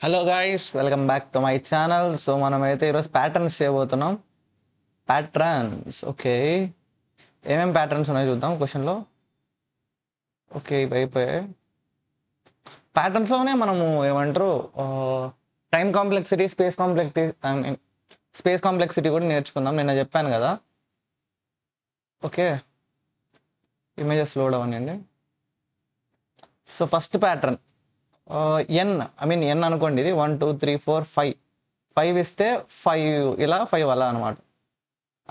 Hello guys, welcome back to my channel. So మనమైతే ఈరోజు patterns చేయబోతున్నాం. Patterns, okay. ఏమేమి ప్యాటర్న్స్ ఉన్నాయో చూద్దాం క్వశ్చన్లో. ఓకే, ఇవి అయిపోయాయి. ప్యాటర్న్స్లోనే మనము ఏమంటారు, టైం కాంప్లెక్సిటీ, స్పేస్ కాంప్లెక్సిటీ కూడా నేర్చుకుందాం. నిన్న చెప్పాను కదా. ఓకే, ఇమేజెస్ లోడ్ అవ్వనండి. సో ఫస్ట్ ప్యాటర్న్ ఎన్ అనుకోండి. ఇది 1 2 3 4 5 5 ఇస్తే 5 ఇలా 5 అలా అనమాట.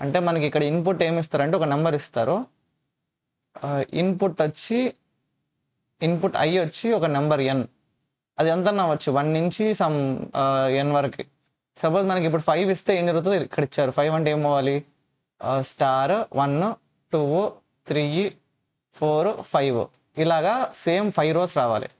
అంటే మనకి ఇక్కడ ఇన్పుట్ ఏమి ఇస్తారంటే ఒక నెంబర్ ఇస్తారు. ఇన్పుట్ ఐ వచ్చి ఒక నెంబర్ ఎన్. అది ఎంత అవ్వచ్చు, 1 నుంచి సమ్ ఎన్ వరకు. సపోజ్ మనకి ఇప్పుడు 5 ఇస్తే ఏం జరుగుతుంది, ఇక్కడ ఇచ్చారు 5 అంటే ఏమవ్వాలి, స్టార్ 1 2 3 4 5 ఇలాగా సేమ్ 5 రోస్ రావాలి.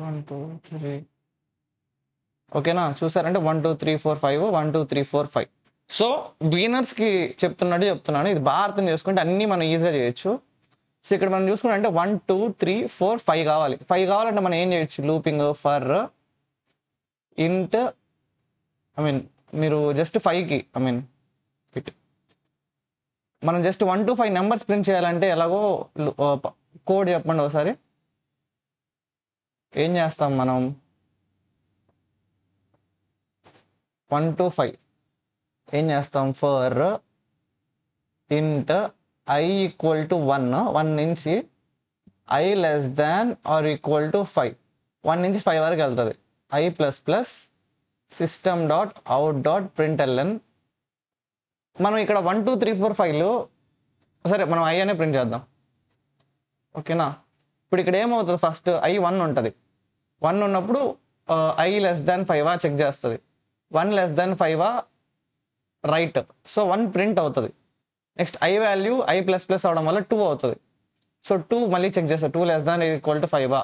వన్ టూ త్రీ ఓకేనా, చూసారంటే 1 2 3 4 5 1 2 3 4 5. సో బిగినర్స్కి చెప్తున్నాను, ఇది బాగా అర్థం చేసుకుంటే అన్నీ మనం ఈజీగా చేయొచ్చు. సో ఇక్కడ మనం చూసుకుంటే అంటే 1 2 3 4 5 కావాలి. 5 కావాలంటే మనం ఏం చేయొచ్చు, లూపింగ్ ఫర్ ఇంట్ మీరు జస్ట్ 5కి ఇట్ మనం జస్ట్ 1 to 5 నెంబర్స్ ప్రింట్ చేయాలంటే ఎలాగో కోడ్ చెప్పండి ఒకసారి. ఏం చేస్తాం మనం, 1 to 5 ఏం చేస్తాం, ఫర్ ఇంట్ ఐ ఈక్వల్ టు 1 నుంచి I less than or equal to 5, 1 నుంచి 5 వరకు వెళ్తుంది. I plus plus system dot out dot println. మనం ఇక్కడ 1 2 3 4 5లో సరే మనం ఐ అనే ప్రింట్ చేద్దాం, ఓకేనా. ఇప్పుడు ఇక్కడ ఏమవుతుంది, ఫస్ట్ ఐ 1 ఉంటుంది. 1 ఉన్నప్పుడు ఐ లెస్ దాన్ 5 చెక్ చేస్తుంది. 1 less than 5 right, so 1 print అవుతుంది. Next I value I plus plus అవడం వల్ల 2 అవుతుంది. సో 2 మళ్ళీ చెక్ చేస్తుంది, 2 less than equal to 5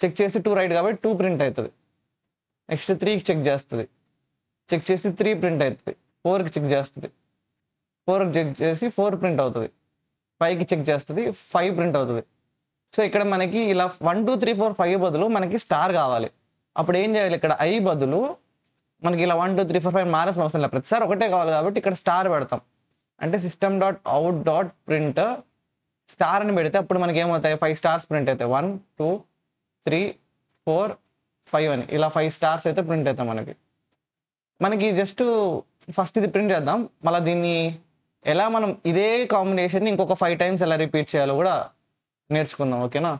check చేసి 2 రైట్ కాబట్టి 2 ప్రింట్ అవుతుంది. నెక్స్ట్ 3కి చెక్ చేస్తుంది, చెక్ చేసి 3 ప్రింట్ అవుతుంది. 4కి చెక్ చేస్తుంది, 4కి చెక్ చేసి 4 ప్రింట్ అవుతుంది. 5కి చెక్ చేస్తుంది, 5 ప్రింట్ అవుతుంది. సో ఇక్కడ మనకి ఇలా 1 2 3 4 5 బదులు మనకి స్టార్ కావాలి. అప్పుడు ఏం చేయాలి, ఇక్కడ ఐ బదులు మనకి ఇలా 1 2 3 4 5 మారాల్సిన అవసరం లేదు, ప్రతిసారి ఒకటే కావాలి కాబట్టి ఇక్కడ స్టార్ పెడతాం. అంటే system dot out dot print star అని పెడితే అప్పుడు మనకి ఏమవుతాయి, 5 స్టార్స్ ప్రింట్ అవుతాయి. 1 2 3 4 5 అని ఇలా 5 స్టార్స్ అయితే ప్రింట్ అవుతాయి మనకి జస్ట్ ఫస్ట్ ఇది ప్రింట్ చేద్దాం. మళ్ళీ దీన్ని ఎలా మనం ఇదే కాంబినేషన్ ఇంకొక 5 టైమ్స్ ఎలా రిపీట్ చేయాలో కూడా నేర్చుకుందాం, ఓకేనా.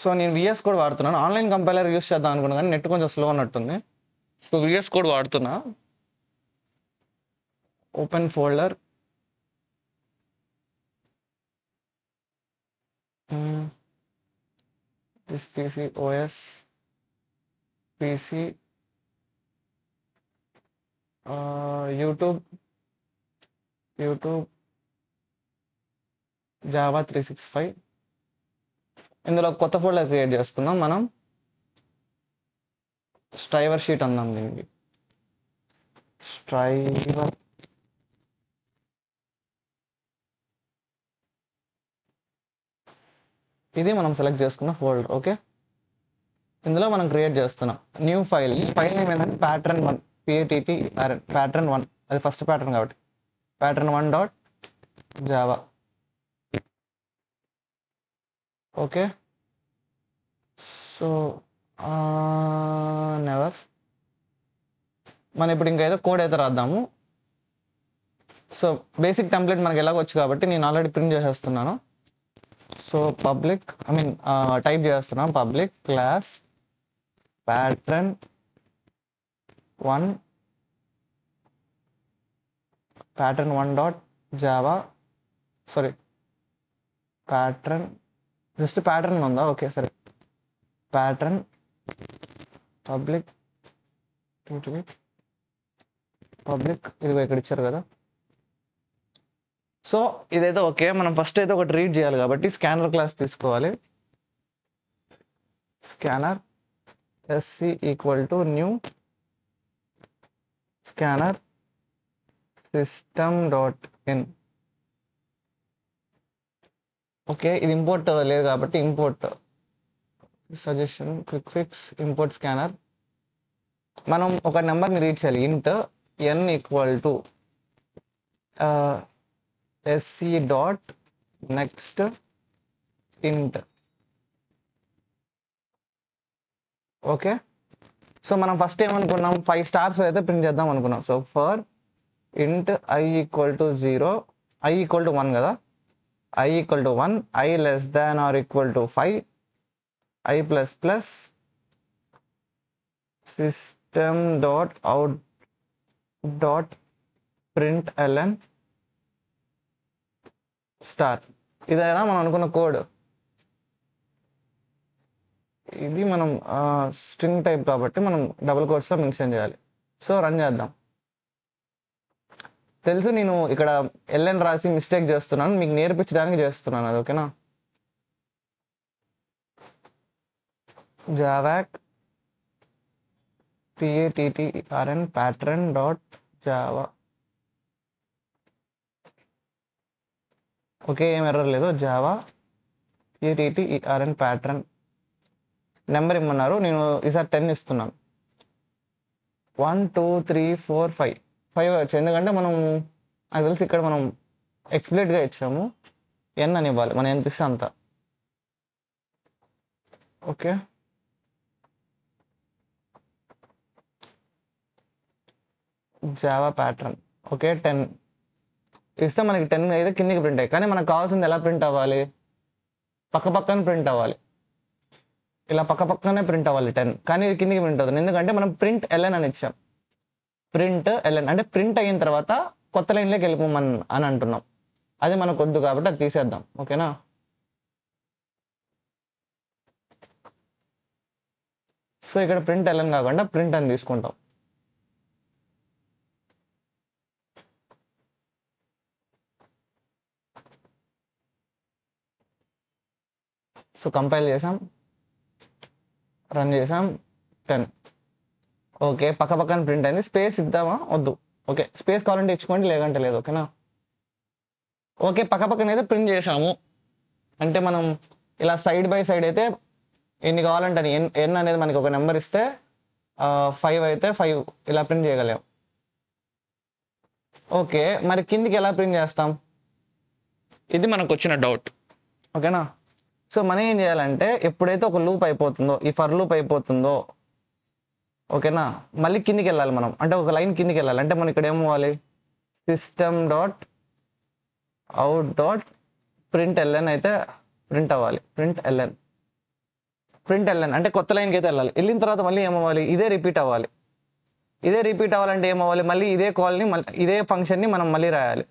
సో నేను విఎస్ కోడ్ వాడుతున్నాను. ఆన్లైన్ కంపైలర్ యూస్ చేద్దాం అనుకున్నాను కానీ నెట్ కొంచెం స్లో ఉన్నట్టుంది. సో విఎస్ కోడ్ వాడుతున్నా. Open folder, this PC OS PC YouTube Java 365. ఇందులో కొత్త ఫోల్డర్ క్రియేట్ చేసుకుందాం మనం. స్ట్రైవర్ షీట్ అందాం దీనికి. స్ట్రైవర్ ఇది మనం సెలెక్ట్ చేసుకున్న ఫోల్డర్, ఓకే. ఇందులో మనం క్రియేట్ చేస్తున్నాం న్యూ ఫైల్ నేమ్ ఏంటంటే ప్యాటర్న్ 1, ప్యాటర్న్ 1, అది ఫస్ట్ ప్యాటర్న్ కాబట్టి pattern 1 dot Java, okay. So never మనం ఇప్పుడు ఇంకా ఏదో కోడ్ అయితే రాద్దాము. సో బేసిక్ టెంప్లెట్ మనకి ఎలాగొచ్చు కాబట్టి నేను ఆల్రెడీ ప్రింట్ చేసేస్తున్నాను. సో పబ్లిక్ టైప్ చేస్తున్నాం, public class pattern 1 dot Java, sorry pattern, just pattern ఉందా, ఓకే సరే. ప్యాటర్న్ పబ్లిక్ ఇదిగో ఇక్కడ ఇచ్చారు కదా. సో ఇదైతే ఓకే. మనం ఫస్ట్ అయితే ఒకటి రీడ్ చేయాలి కాబట్టి స్కానర్ క్లాస్ తీసుకోవాలి. Scanner sc equal to new scanner system dot in. Okay, ఇది ఇంపోర్ట్ లేదు కాబట్టి import suggestion quick fix import scanner. మనం ఒక నెంబర్ని రీడ్ చేయాలి. ఇంట్ n equal to sc dot next ఇంట్. ఓకే, సో మనం ఫస్ట్ ఏమనుకున్నాం, 5 స్టార్స్ అయితే ప్రింట్ చేద్దాం అనుకున్నాం. సో ఫర్ ఇంట్ i equal to 0, i equal to 1 కదా, i equal to 1, i less than or equal to 5, i plus plus system dot out dot print ln star. ఇదేనా మనం అనుకున్న కోడ్. ఇది మనం స్ట్రింగ్ టైప్ కాబట్టి మనం డబుల్ కోట్స్లో మెన్షన్ చేయాలి. సో రన్ చేద్దాం. తెలుసు నేను ఇక్కడ ln రాసి మిస్టేక్ చేస్తున్నాను, మీకు నేర్పించడానికి చేస్తున్నాను అది. ఓకేనా, జావాక్ pattern pattern dot Java. Okay, ఏం ఎర్రర్ లేదు. Java pattern pattern. నెంబర్ ఇమ్మన్నారు, నేను ఈసారి 10 ఇస్తున్నాను. 1 2 3 4 5 వచ్చు, ఎందుకంటే మనం నాకు తెలిసి ఇక్కడ మనం ఎక్స్ప్లిట్గా ఇచ్చాము. n అని ఇవ్వాలి, మనం ఎంత ఇస్తే అంత. Okay, Java pattern. ఓకే, 10 ఇస్తే మనకి 10 అయితే కిందికి ప్రింట్ అయ్యి, కానీ మనకు కావాల్సింది ఎలా ప్రింట్ అవ్వాలి, పక్క పక్కన ప్రింట్ అవ్వాలి. ఇలా పక్క పక్కనే ప్రింట్ అవ్వాలి 10, కానీ కిందికి ప్రింట్ అవుతుంది. ఎందుకంటే మనం ప్రింట్ ln అని ఇచ్చాం. ప్రింట్ ln అంటే ప్రింట్ అయిన తర్వాత కొత్త లైన్లోకి వెళ్ళిపోమని అని అంటున్నాం. అది మనకు వద్దు కాబట్టి అది తీసేద్దాం. ఓకేనా, సో ఇక్కడ ప్రింట్ ln కాకుండా ప్రింట్ అని తీసుకుంటాం. సో కంపైల్ చేసాం, రన్ చేసాం, 10. ఓకే, పక్క పక్కన ప్రింట్ అయింది. స్పేస్ ఇద్దామా వద్దు. ఓకే, స్పేస్ కావాలంటే ఇచ్చుకోండి, లేదంటే లేదు. ఓకేనా, ఓకే, పక్క పక్కన అయితే ప్రింట్ చేసాము. అంటే మనం ఇలా సైడ్ బై సైడ్ అయితే ఎన్ని కావాలంటే n అనేది మనకి ఒక నెంబర్ ఇస్తే 5 అయితే 5 ఇలా ప్రింట్ చేయగలేం. ఓకే, మరి కిందికి ఎలా ప్రింట్ చేస్తాం, ఇది మనకు వచ్చిన డౌట్. ఓకేనా, సో మనం ఏం చేయాలంటే ఎప్పుడైతే ఒక లూప్ అయిపోతుందో, ఈ ఫర్ లూప్ అయిపోతుందో, ఓకేనా, మళ్ళీ కిందికి వెళ్ళాలి మనం. అంటే ఒక లైన్ కిందికి వెళ్ళాలి. అంటే మనం ఇక్కడ ఏమవ్వాలి, system dot out dot print ln అయితే ప్రింట్ అవ్వాలి. ప్రింట్ ln అంటే కొత్త లైన్కి అయితే వెళ్ళాలి. వెళ్ళిన తర్వాత మళ్ళీ ఏమవ్వాలి, ఇదే రిపీట్ అవ్వాలి. ఇదే రిపీట్ అవ్వాలంటే ఏమవ్వాలి, మళ్ళీ ఇదే కాల్ని ఇదే ఫంక్షన్ని మనం మళ్ళీ రాయాలి.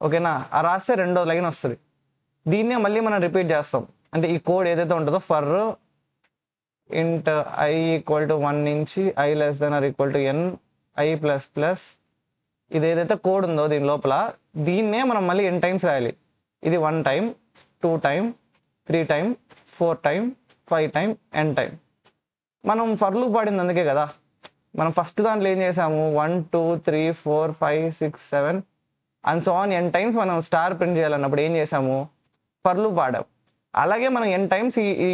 ఓకేనా, ఆ రాస్తే రెండో లైన్ వస్తుంది. దీన్నే మళ్ళీ మనం రిపీట్ చేస్తాం. అంటే ఈ కోడ్ ఏదైతే ఉంటుందో ఫర్ ఇంట్ i ఈక్వల్ టు 1 నుంచి i less than or equal to n, i plus plus, ఇది ఏదైతే కోడ్ ఉందో దీని లోపల, దీన్నే మనం మళ్ళీ n టైమ్స్ రాయాలి. ఇది 1 time, 2 time, 3 time, 4 time, 5 time, n time. మనం ఫర్ లూప్ వాడింది అందుకే కదా. మనం ఫస్ట్ దాంట్లో ఏం చేసాము, 1 2 3 4 5 6 7 and so on n times మనం స్టార్ ప్రింట్ చేయాలన్నప్పుడు ఏం చేసాము, ఫర్ లూప్ వాడాం. అలాగే మనం n టైమ్స్ ఈ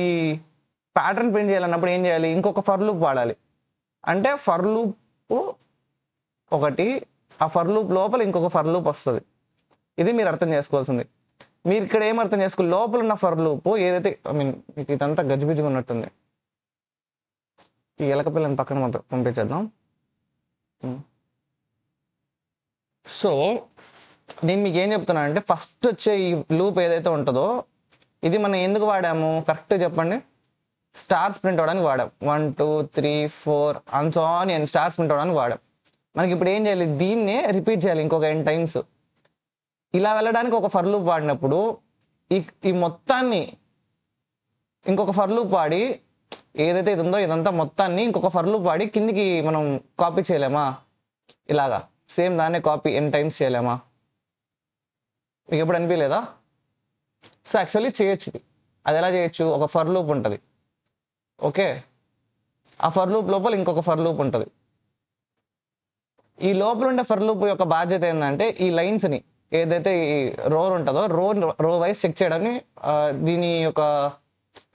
ప్యాటర్న్ ప్రింట్ చేయాలన్నప్పుడు ఏం చేయాలి, ఇంకొక ఫర్ లూప్ వాడాలి. అంటే ఫర్ లూప్ ఒకటి, ఆ ఫర్ లూప్ లోపల ఇంకొక ఫర్ లూప్ వస్తుంది. ఇది మీరు అర్థం చేసుకోవాల్సింది. మీరు ఇక్కడ ఏం అర్థం చేసుకో, లోపల ఉన్న ఫర్ లూప్ ఏదైతే, మీకు ఇదంతా గజిబిజిగా ఉన్నట్టుంది. ఈ ఎలక పిల్లని పక్కన పంపించేద్దాం. సో నేను మీకు ఏం చెప్తున్నా అంటే, ఫస్ట్ వచ్చే ఈ లూప్ ఏదైతే ఉంటుందో ఇది మనం ఎందుకు వాడాము కరెక్ట్ చెప్పండి. స్టార్స్ ప్రింట్ అవడానికి వాడాం. 1 2 3 4 and so on n stars print అవడానికి వాడాం. మనకి ఇప్పుడు ఏం చేయాలి, దీన్నే రిపీట్ చేయాలి ఇంకొక n టైమ్స్. ఇలా వెళ్ళడానికి ఒక ఫర్ లూప్ వాడినప్పుడు ఈ మొత్తాన్ని ఇంకొక ఫర్ లూప్ వాడి, ఏదైతే ఇది ఉందో ఇదంతా మొత్తాన్ని ఇంకొక ఫర్ లూప్ వాడి కిందికి మనం కాపీ చేయలేమా, ఇలాగా సేమ్ దాన్నే కాపీ n టైమ్స్ చేయలేమా? మీకు ఎప్పుడు అనిపించలేదా? సో యాక్చువల్లీ చేయొచ్చు. అది ఎలా చేయొచ్చు, ఒక ఫర్ లూప్ ఉంటుంది. ఓకే, ఆ ఫర్ లూప్ లోపల ఇంకొక ఫర్ లూప్ ఉంటుంది. ఈ లోపల ఉండే ఫర్ లూప్ యొక్క బాధ్యత ఏంటంటే ఈ లైన్స్ని ఏదైతే ఈ రో ఉంటుందో రో వైజ్ చెక్ చేయడానికి దీని యొక్క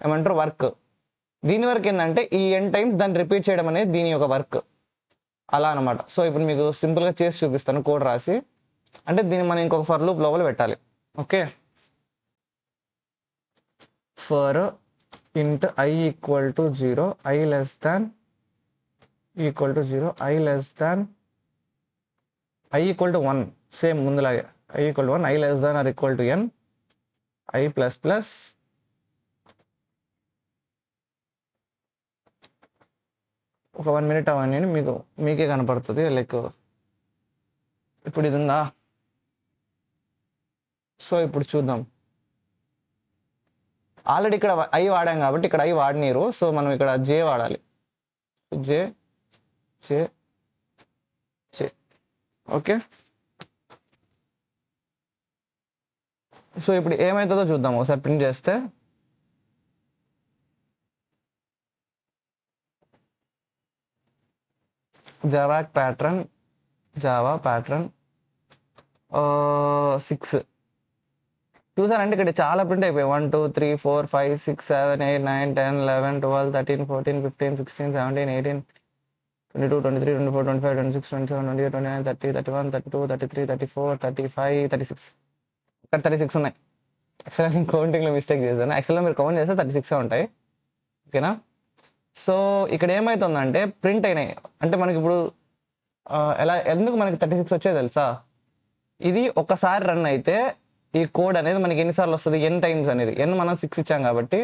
ఏమంటారు వర్క్. దీని వర్క్ ఏంటంటే ఈ n టైమ్స్ దాన్ని రిపీట్ చేయడం అనేది దీని యొక్క వర్క్ అలా అనమాట. సో ఇప్పుడు మీకు సింపుల్గా చేసి చూపిస్తాను కోడ్ రాసి. అంటే దీన్ని మనం ఇంకొక ఫర్ లూప్ లోపల పెట్టాలి. Okay, for int i equal to 0, i less than equal to 0, i less than i equal to 1, same ముందులాగే i equal to 1, i less than or equal to n, i plus plus ఒక 1 minute అవన్నీ మీకే కనపడుతుంది. Like ఇప్పుడు ఇది ఉందా? So ఇప్పుడు చూద్దాం. ఆల్రెడీ ఇక్కడ ఐ వాడాం కాబట్టి ఇక్కడ ఐ వాడినీరు. సో మనం ఇక్కడ జే వాడాలి. జే జే జే ఓకే. సో ఇప్పుడు ఏమవుతుందో చూద్దాం ఒకసారి ప్రింట్ చేస్తే. జావా ప్యాటర్న్ 6 చూసారంటే ఇక్కడ చాలా ప్రింట్ అయిపోయాయి. 1 2 3 4 5 6 7 8 9 10 11 12 13 14 15 16 17 18 22 23 24 25 26 27 28 29 30 31 32 33 34 35 36 ఇక్కడ 36 ఉన్నాయి. యాక్చువల్గా నేను కౌంటింగ్లో మిస్టేక్ చేశాను. యాక్చువల్గా మీరు కౌంట్ చేస్తే 36 ఉంటాయి. ఓకేనా? సో ఇక్కడ ఏమవుతుందంటే ప్రింట్ అయినాయి. అంటే మనకి ఇప్పుడు ఎందుకు మనకి 36 వచ్చేది తెలుసా? ఇది ఒకసారి రన్ అయితే ఈ కోడ్ అనేది మనకి ఎన్నిసార్లు వస్తుంది, n టైమ్స్ అనేది. n మనం 6 ఇచ్చాం కాబట్టి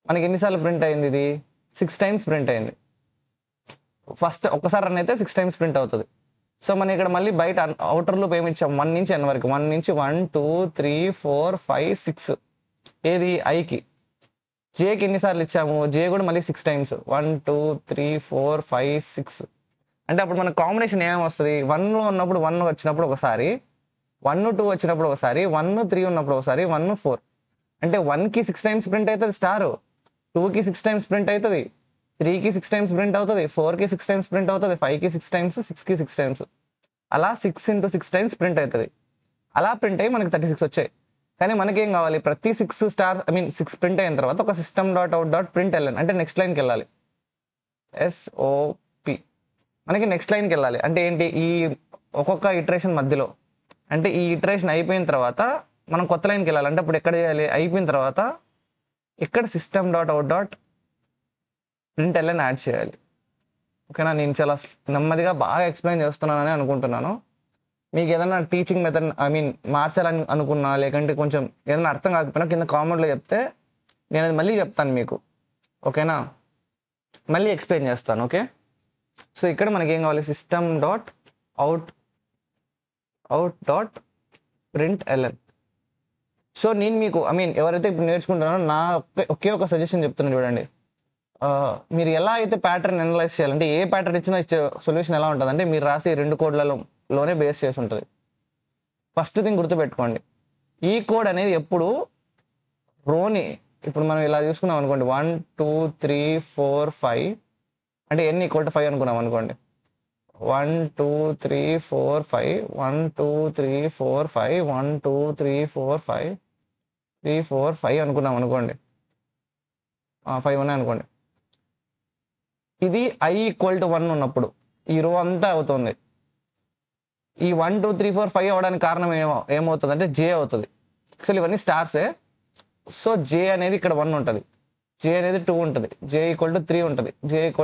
మనకి ఎన్నిసార్లు ప్రింట్ అయింది? ఇది 6 టైమ్స్ ప్రింట్ అయింది. ఫస్ట్ ఒక్కసారి రన్ అయితే 6 టైమ్స్ ప్రింట్ అవుతుంది. సో మనం ఇక్కడ మళ్ళీ బయట అవుటర్ లూప్ ఏమి ఇచ్చాం? 1 నుంచి n వరకు. 1 నుంచి 1 2 3 4 5 6 ఏది ఐకి. జేకి ఎన్నిసార్లు ఇచ్చాము? జే కూడా మళ్ళీ 6 టైమ్స్. 1 2 3 4 5 6. అంటే అప్పుడు మన కాంబినేషన్ ఏమేమి వస్తుంది? 1లో ఉన్నప్పుడు 1 వచ్చినప్పుడు ఒకసారి, 1 2 వచ్చినప్పుడు ఒకసారి, 1 3 ఉన్నప్పుడు ఒకసారి, 1 4. అంటే 1కి 6 టైమ్స్ ప్రింట్ అవుతుంది స్టార్, 2కి 6 టైమ్స్ ప్రింట్ అవుతుంది, 3కి 6 టైమ్స్ ప్రింట్ అవుతుంది, 4కి 6 టైమ్స్ ప్రింట్ అవుతుంది, 5కి 6 టైమ్స్, 6కి 6 టైమ్స్. అలా 6 × 6 టైమ్స్ ప్రింట్ అవుతుంది. అలా ప్రింట్ అయ్యి మనకి 36 వచ్చాయి. కానీ మనకేం కావాలి? ప్రతి 6 స్టార్ 6 ప్రింట్ అయిన తర్వాత ఒక system.out.println అంటే నెక్స్ట్ లైన్కి వెళ్ళాలి. SOP మనకి నెక్స్ట్ లైన్కి వెళ్ళాలి. అంటే ఏంటి? ఈ ఒక్కొక్క ఇటరేషన్ మధ్యలో, అంటే ఈ ఇటరేషన్ అయిపోయిన తర్వాత మనం కొత్త లైన్కి వెళ్ళాలి. అంటే అప్పుడు ఎక్కడ చేయాలి? అయిపోయిన తర్వాత ఇక్కడ system.out.println యాడ్ చేయాలి. ఓకేనా? నేను చాలా నెమ్మదిగా బాగా ఎక్స్ప్లెయిన్ చేస్తున్నానని అనుకుంటున్నాను. మీకు ఏదైనా టీచింగ్ మెథడ్ మార్చాలని అనుకున్నా, లేకంటే కొంచెం ఏదైనా అర్థం కాకపోయినా కింద కామెంట్లో చెప్తే నేను అది మళ్ళీ చెప్తాను మీకు. ఓకేనా? మళ్ళీ ఎక్స్ప్లెయిన్ చేస్తాను. ఓకే. సో ఇక్కడ మనకి ఏం కావాలి? system.out.println. సో నేను మీకు ఎవరైతే ఇప్పుడు నేర్చుకుంటున్నారో నా ఒకే ఒక సజెషన్ చెప్తున్నాను చూడండి. మీరు ఎలా అయితే ప్యాటర్న్ అనలైజ్ చేయాలంటే, ఏ ప్యాటర్న్ ఇచ్చినా ఇచ్చే సొల్యూషన్ ఎలా ఉంటుంది అంటే మీరు రాసి 2 కోడ్లలోనే బేస్ చేసి ఉంటుంది. ఫస్ట్ థింగ్ గుర్తుపెట్టుకోండి, ఈ కోడ్ అనేది ఎప్పుడు రోని, ఇప్పుడు మనం ఇలా చూసుకున్నాం అనుకోండి, 1 2 3 4 5 అంటే n = 5 అనుకున్నాం అనుకోండి. 1 2 3 4 5 1 2 3 4 5 1 2 3 4 5 3 4 5 అనుకున్నాం అనుకోండి. 5 ఉన్నాయి అనుకోండి. ఇది i = 1 ఉన్నప్పుడు ఈ రో అంతా అవుతుంది. ఈ 1 2 3 4 5 అవడానికి కారణం ఏమవుతుంది అంటే j అవుతుంది. యాక్చువల్లీ ఇవన్నీ స్టార్సే. సో j అనేది ఇక్కడ 1 ఉంటుంది, j అనేది 2 ఉంటుంది, j = 3 ఉంటుంది, j =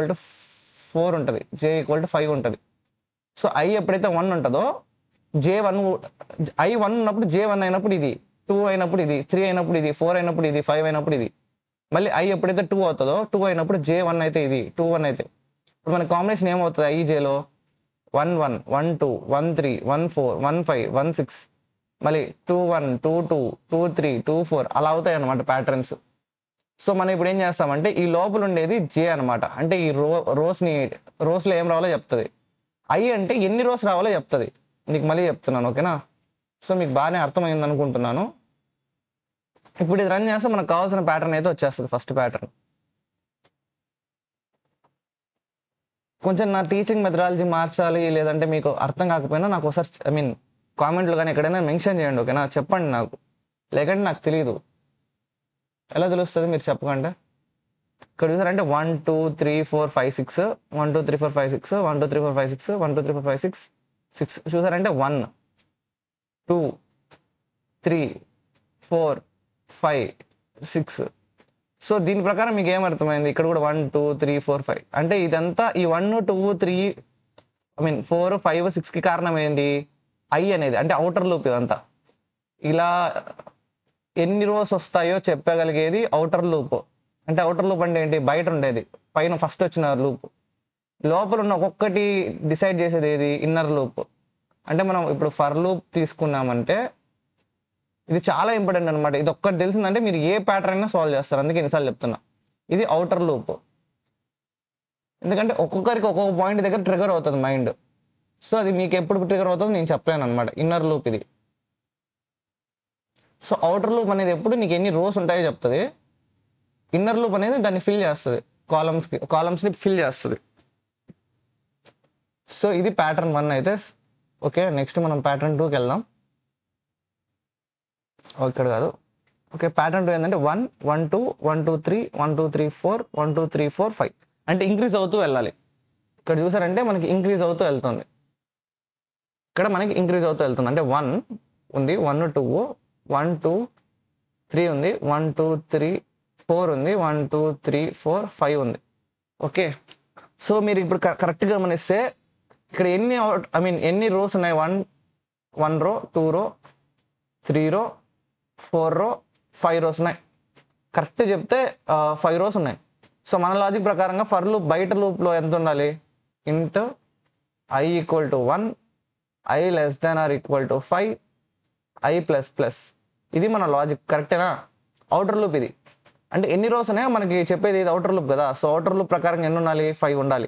4 ఉంటుంది, j = 5 ఉంటుంది. సో i ఎప్పుడైతే 1 ఉంటుందో j1 i 1 ఉన్నప్పుడు j1 అయినప్పుడు ఇది, 2 అయినప్పుడు ఇది, 3 అయినప్పుడు ఇది, 4 అయినప్పుడు ఇది, 5 అయినప్పుడు ఇది. మళ్ళీ i ఎప్పుడైతే 2 అవుతుందో 2 అయినప్పుడు j1 అయితే ఇది, 2 1 అయితే ఇప్పుడు మన కాంబినేషన్ ఏమవుతుంది? i jలో 1 1 1 2 1 3 1 4 1 5 1 6 మళ్ళీ 2 1 2 2 2 3 2 4 అలా అవుతాయి అన్నమాట ప్యాటర్న్స్. సో మనం ఇప్పుడు ఏం చేస్తామంటే ఈ లోపల ఉండేది j అనమాట. అంటే ఈ రోస్లో ఏం రావాలో చెప్తుంది. i అంటే ఎన్ని రోస్ రావాలో చెప్తుంది. నీకు మళ్ళీ చెప్తున్నాను. ఓకేనా? సో మీకు బాగానే అర్థమైంది అనుకుంటున్నాను. ఇప్పుడు ఇది రన్ చేస్తే మనకు కావాల్సిన ప్యాటర్న్ అయితే వచ్చేస్తుంది. ఫస్ట్ ప్యాటర్న్ కొంచెం నా టీచింగ్ మెథడాలజీ మార్చాలి, లేదంటే మీకు అర్థం కాకపోయినా నాకు ఒకసారి కామెంట్లో కానీ ఎక్కడైనా మెన్షన్ చేయండి, ఓకేనా? చెప్పండి నాకు, లేకంటే నాకు తెలియదు. ఎలా తెలుస్తుంది మీరు చెప్పకంటే? ఇక్కడ చూసారంటే 1 2 3 4 5 6 1 2 3 4 5 6 1 2 3 4 5 6 1 2 3 4 5 6 6 చూసారంటే 1 2 3 4 5 6. సో దీని ప్రకారం మీకు ఏమర్థమైంది? ఇక్కడ కూడా 1 2 3 4 5 అంటే ఇదంతా ఈ 1 2 3 4 5 6కి కారణం ఏంటి? ఐ అనేది, అంటే అవుటర్ లూప్. ఇదంతా ఇలా ఎన్ని రోస్ వస్తాయో చెప్పగలిగేది అవుటర్ లూప్. అంటే అవుటర్ లూప్ అంటే ఏంటి? బయట ఉండేది, పైన ఫస్ట్ వచ్చిన లూప్. లోపల ఉన్న ఒక్కొక్కటి డిసైడ్ చేసేది ఏది? Inner loop. అంటే మనం ఇప్పుడు ఫర్ లూప్ తీసుకున్నామంటే ఇది చాలా ఇంపార్టెంట్ అనమాట. ఇది ఒక్కటి తెలిసిందంటే మీరు ఏ ప్యాటర్న్ అయినా సాల్వ్ చేస్తారు. అందుకే ఎన్నిసార్లు చెప్తున్నా, ఇది అవుటర్ లూప్. ఎందుకంటే ఒక్కొక్కరికి ఒక్కొక్క పాయింట్ దగ్గర ట్రిగర్ అవుతుంది మైండ్. సో అది మీకు ఎప్పుడు ట్రిగర్ అవుతుందో నేను చెప్పలేను అనమాట. ఇన్నర్ లూప్ ఇది. సో అవుటర్ లూప్ అనేది ఎప్పుడు నీకు ఎన్ని రోస్ ఉంటాయో చెప్తుంది. ఇన్నర్ లూప్ అనేది దాన్ని ఫిల్ చేస్తుంది, కాలమ్స్ని ఫిల్ చేస్తుంది. సో ఇది ప్యాటర్న్ 1 అయితే. ఓకే, నెక్స్ట్ మనం ప్యాటర్న్ 2కి వెళ్దాం. ఇక్కడ కాదు. ఓకే, ప్యాటర్న్ 2 ఏంటంటే 1 1 2 1 2 3 1 2 3 4 1 2 3 4 5 అంటే ఇంక్రీజ్ అవుతూ వెళ్ళాలి. ఇక్కడ చూసారంటే మనకి ఇంక్రీజ్ అవుతూ వెళ్తుంది. ఇక్కడ మనకి ఇంక్రీజ్ అవుతూ వెళ్తుంది. అంటే 1 ఉంది, 1 2 1 2 3 ఉంది, 1 2 3 4 ఉంది, 1 2 3 4 5 ఉంది. ఓకే, సో మీరు ఇప్పుడు కరెక్ట్గా గమనిస్తే ఇక్కడ ఎన్ని రోస్ ఉన్నాయి? 1 రో 2 రో 3 రో 4 రో 5 రోస్ ఉన్నాయి. కరెక్ట్ చెప్తే 5 రోస్ ఉన్నాయి. సో మన లాజిక్ ప్రకారంగా ఫర్ లూప్ బయట లూప్లో ఎంత ఉండాలి? ఇంట్ I equal to 1 I less than or equal to 5 I plus plus. ఇది మన లాజిక్, కరెక్టేనా? అవుటర్ లూప్ ఇది. అంటే ఎన్ని రోస్ ఉన్నాయో మనకి చెప్పేది ఇది అవుటర్ లూప్ కదా. సో అవుటర్ లూప్ ప్రకారం ఎన్ని ఉండాలి? 5 ఉండాలి.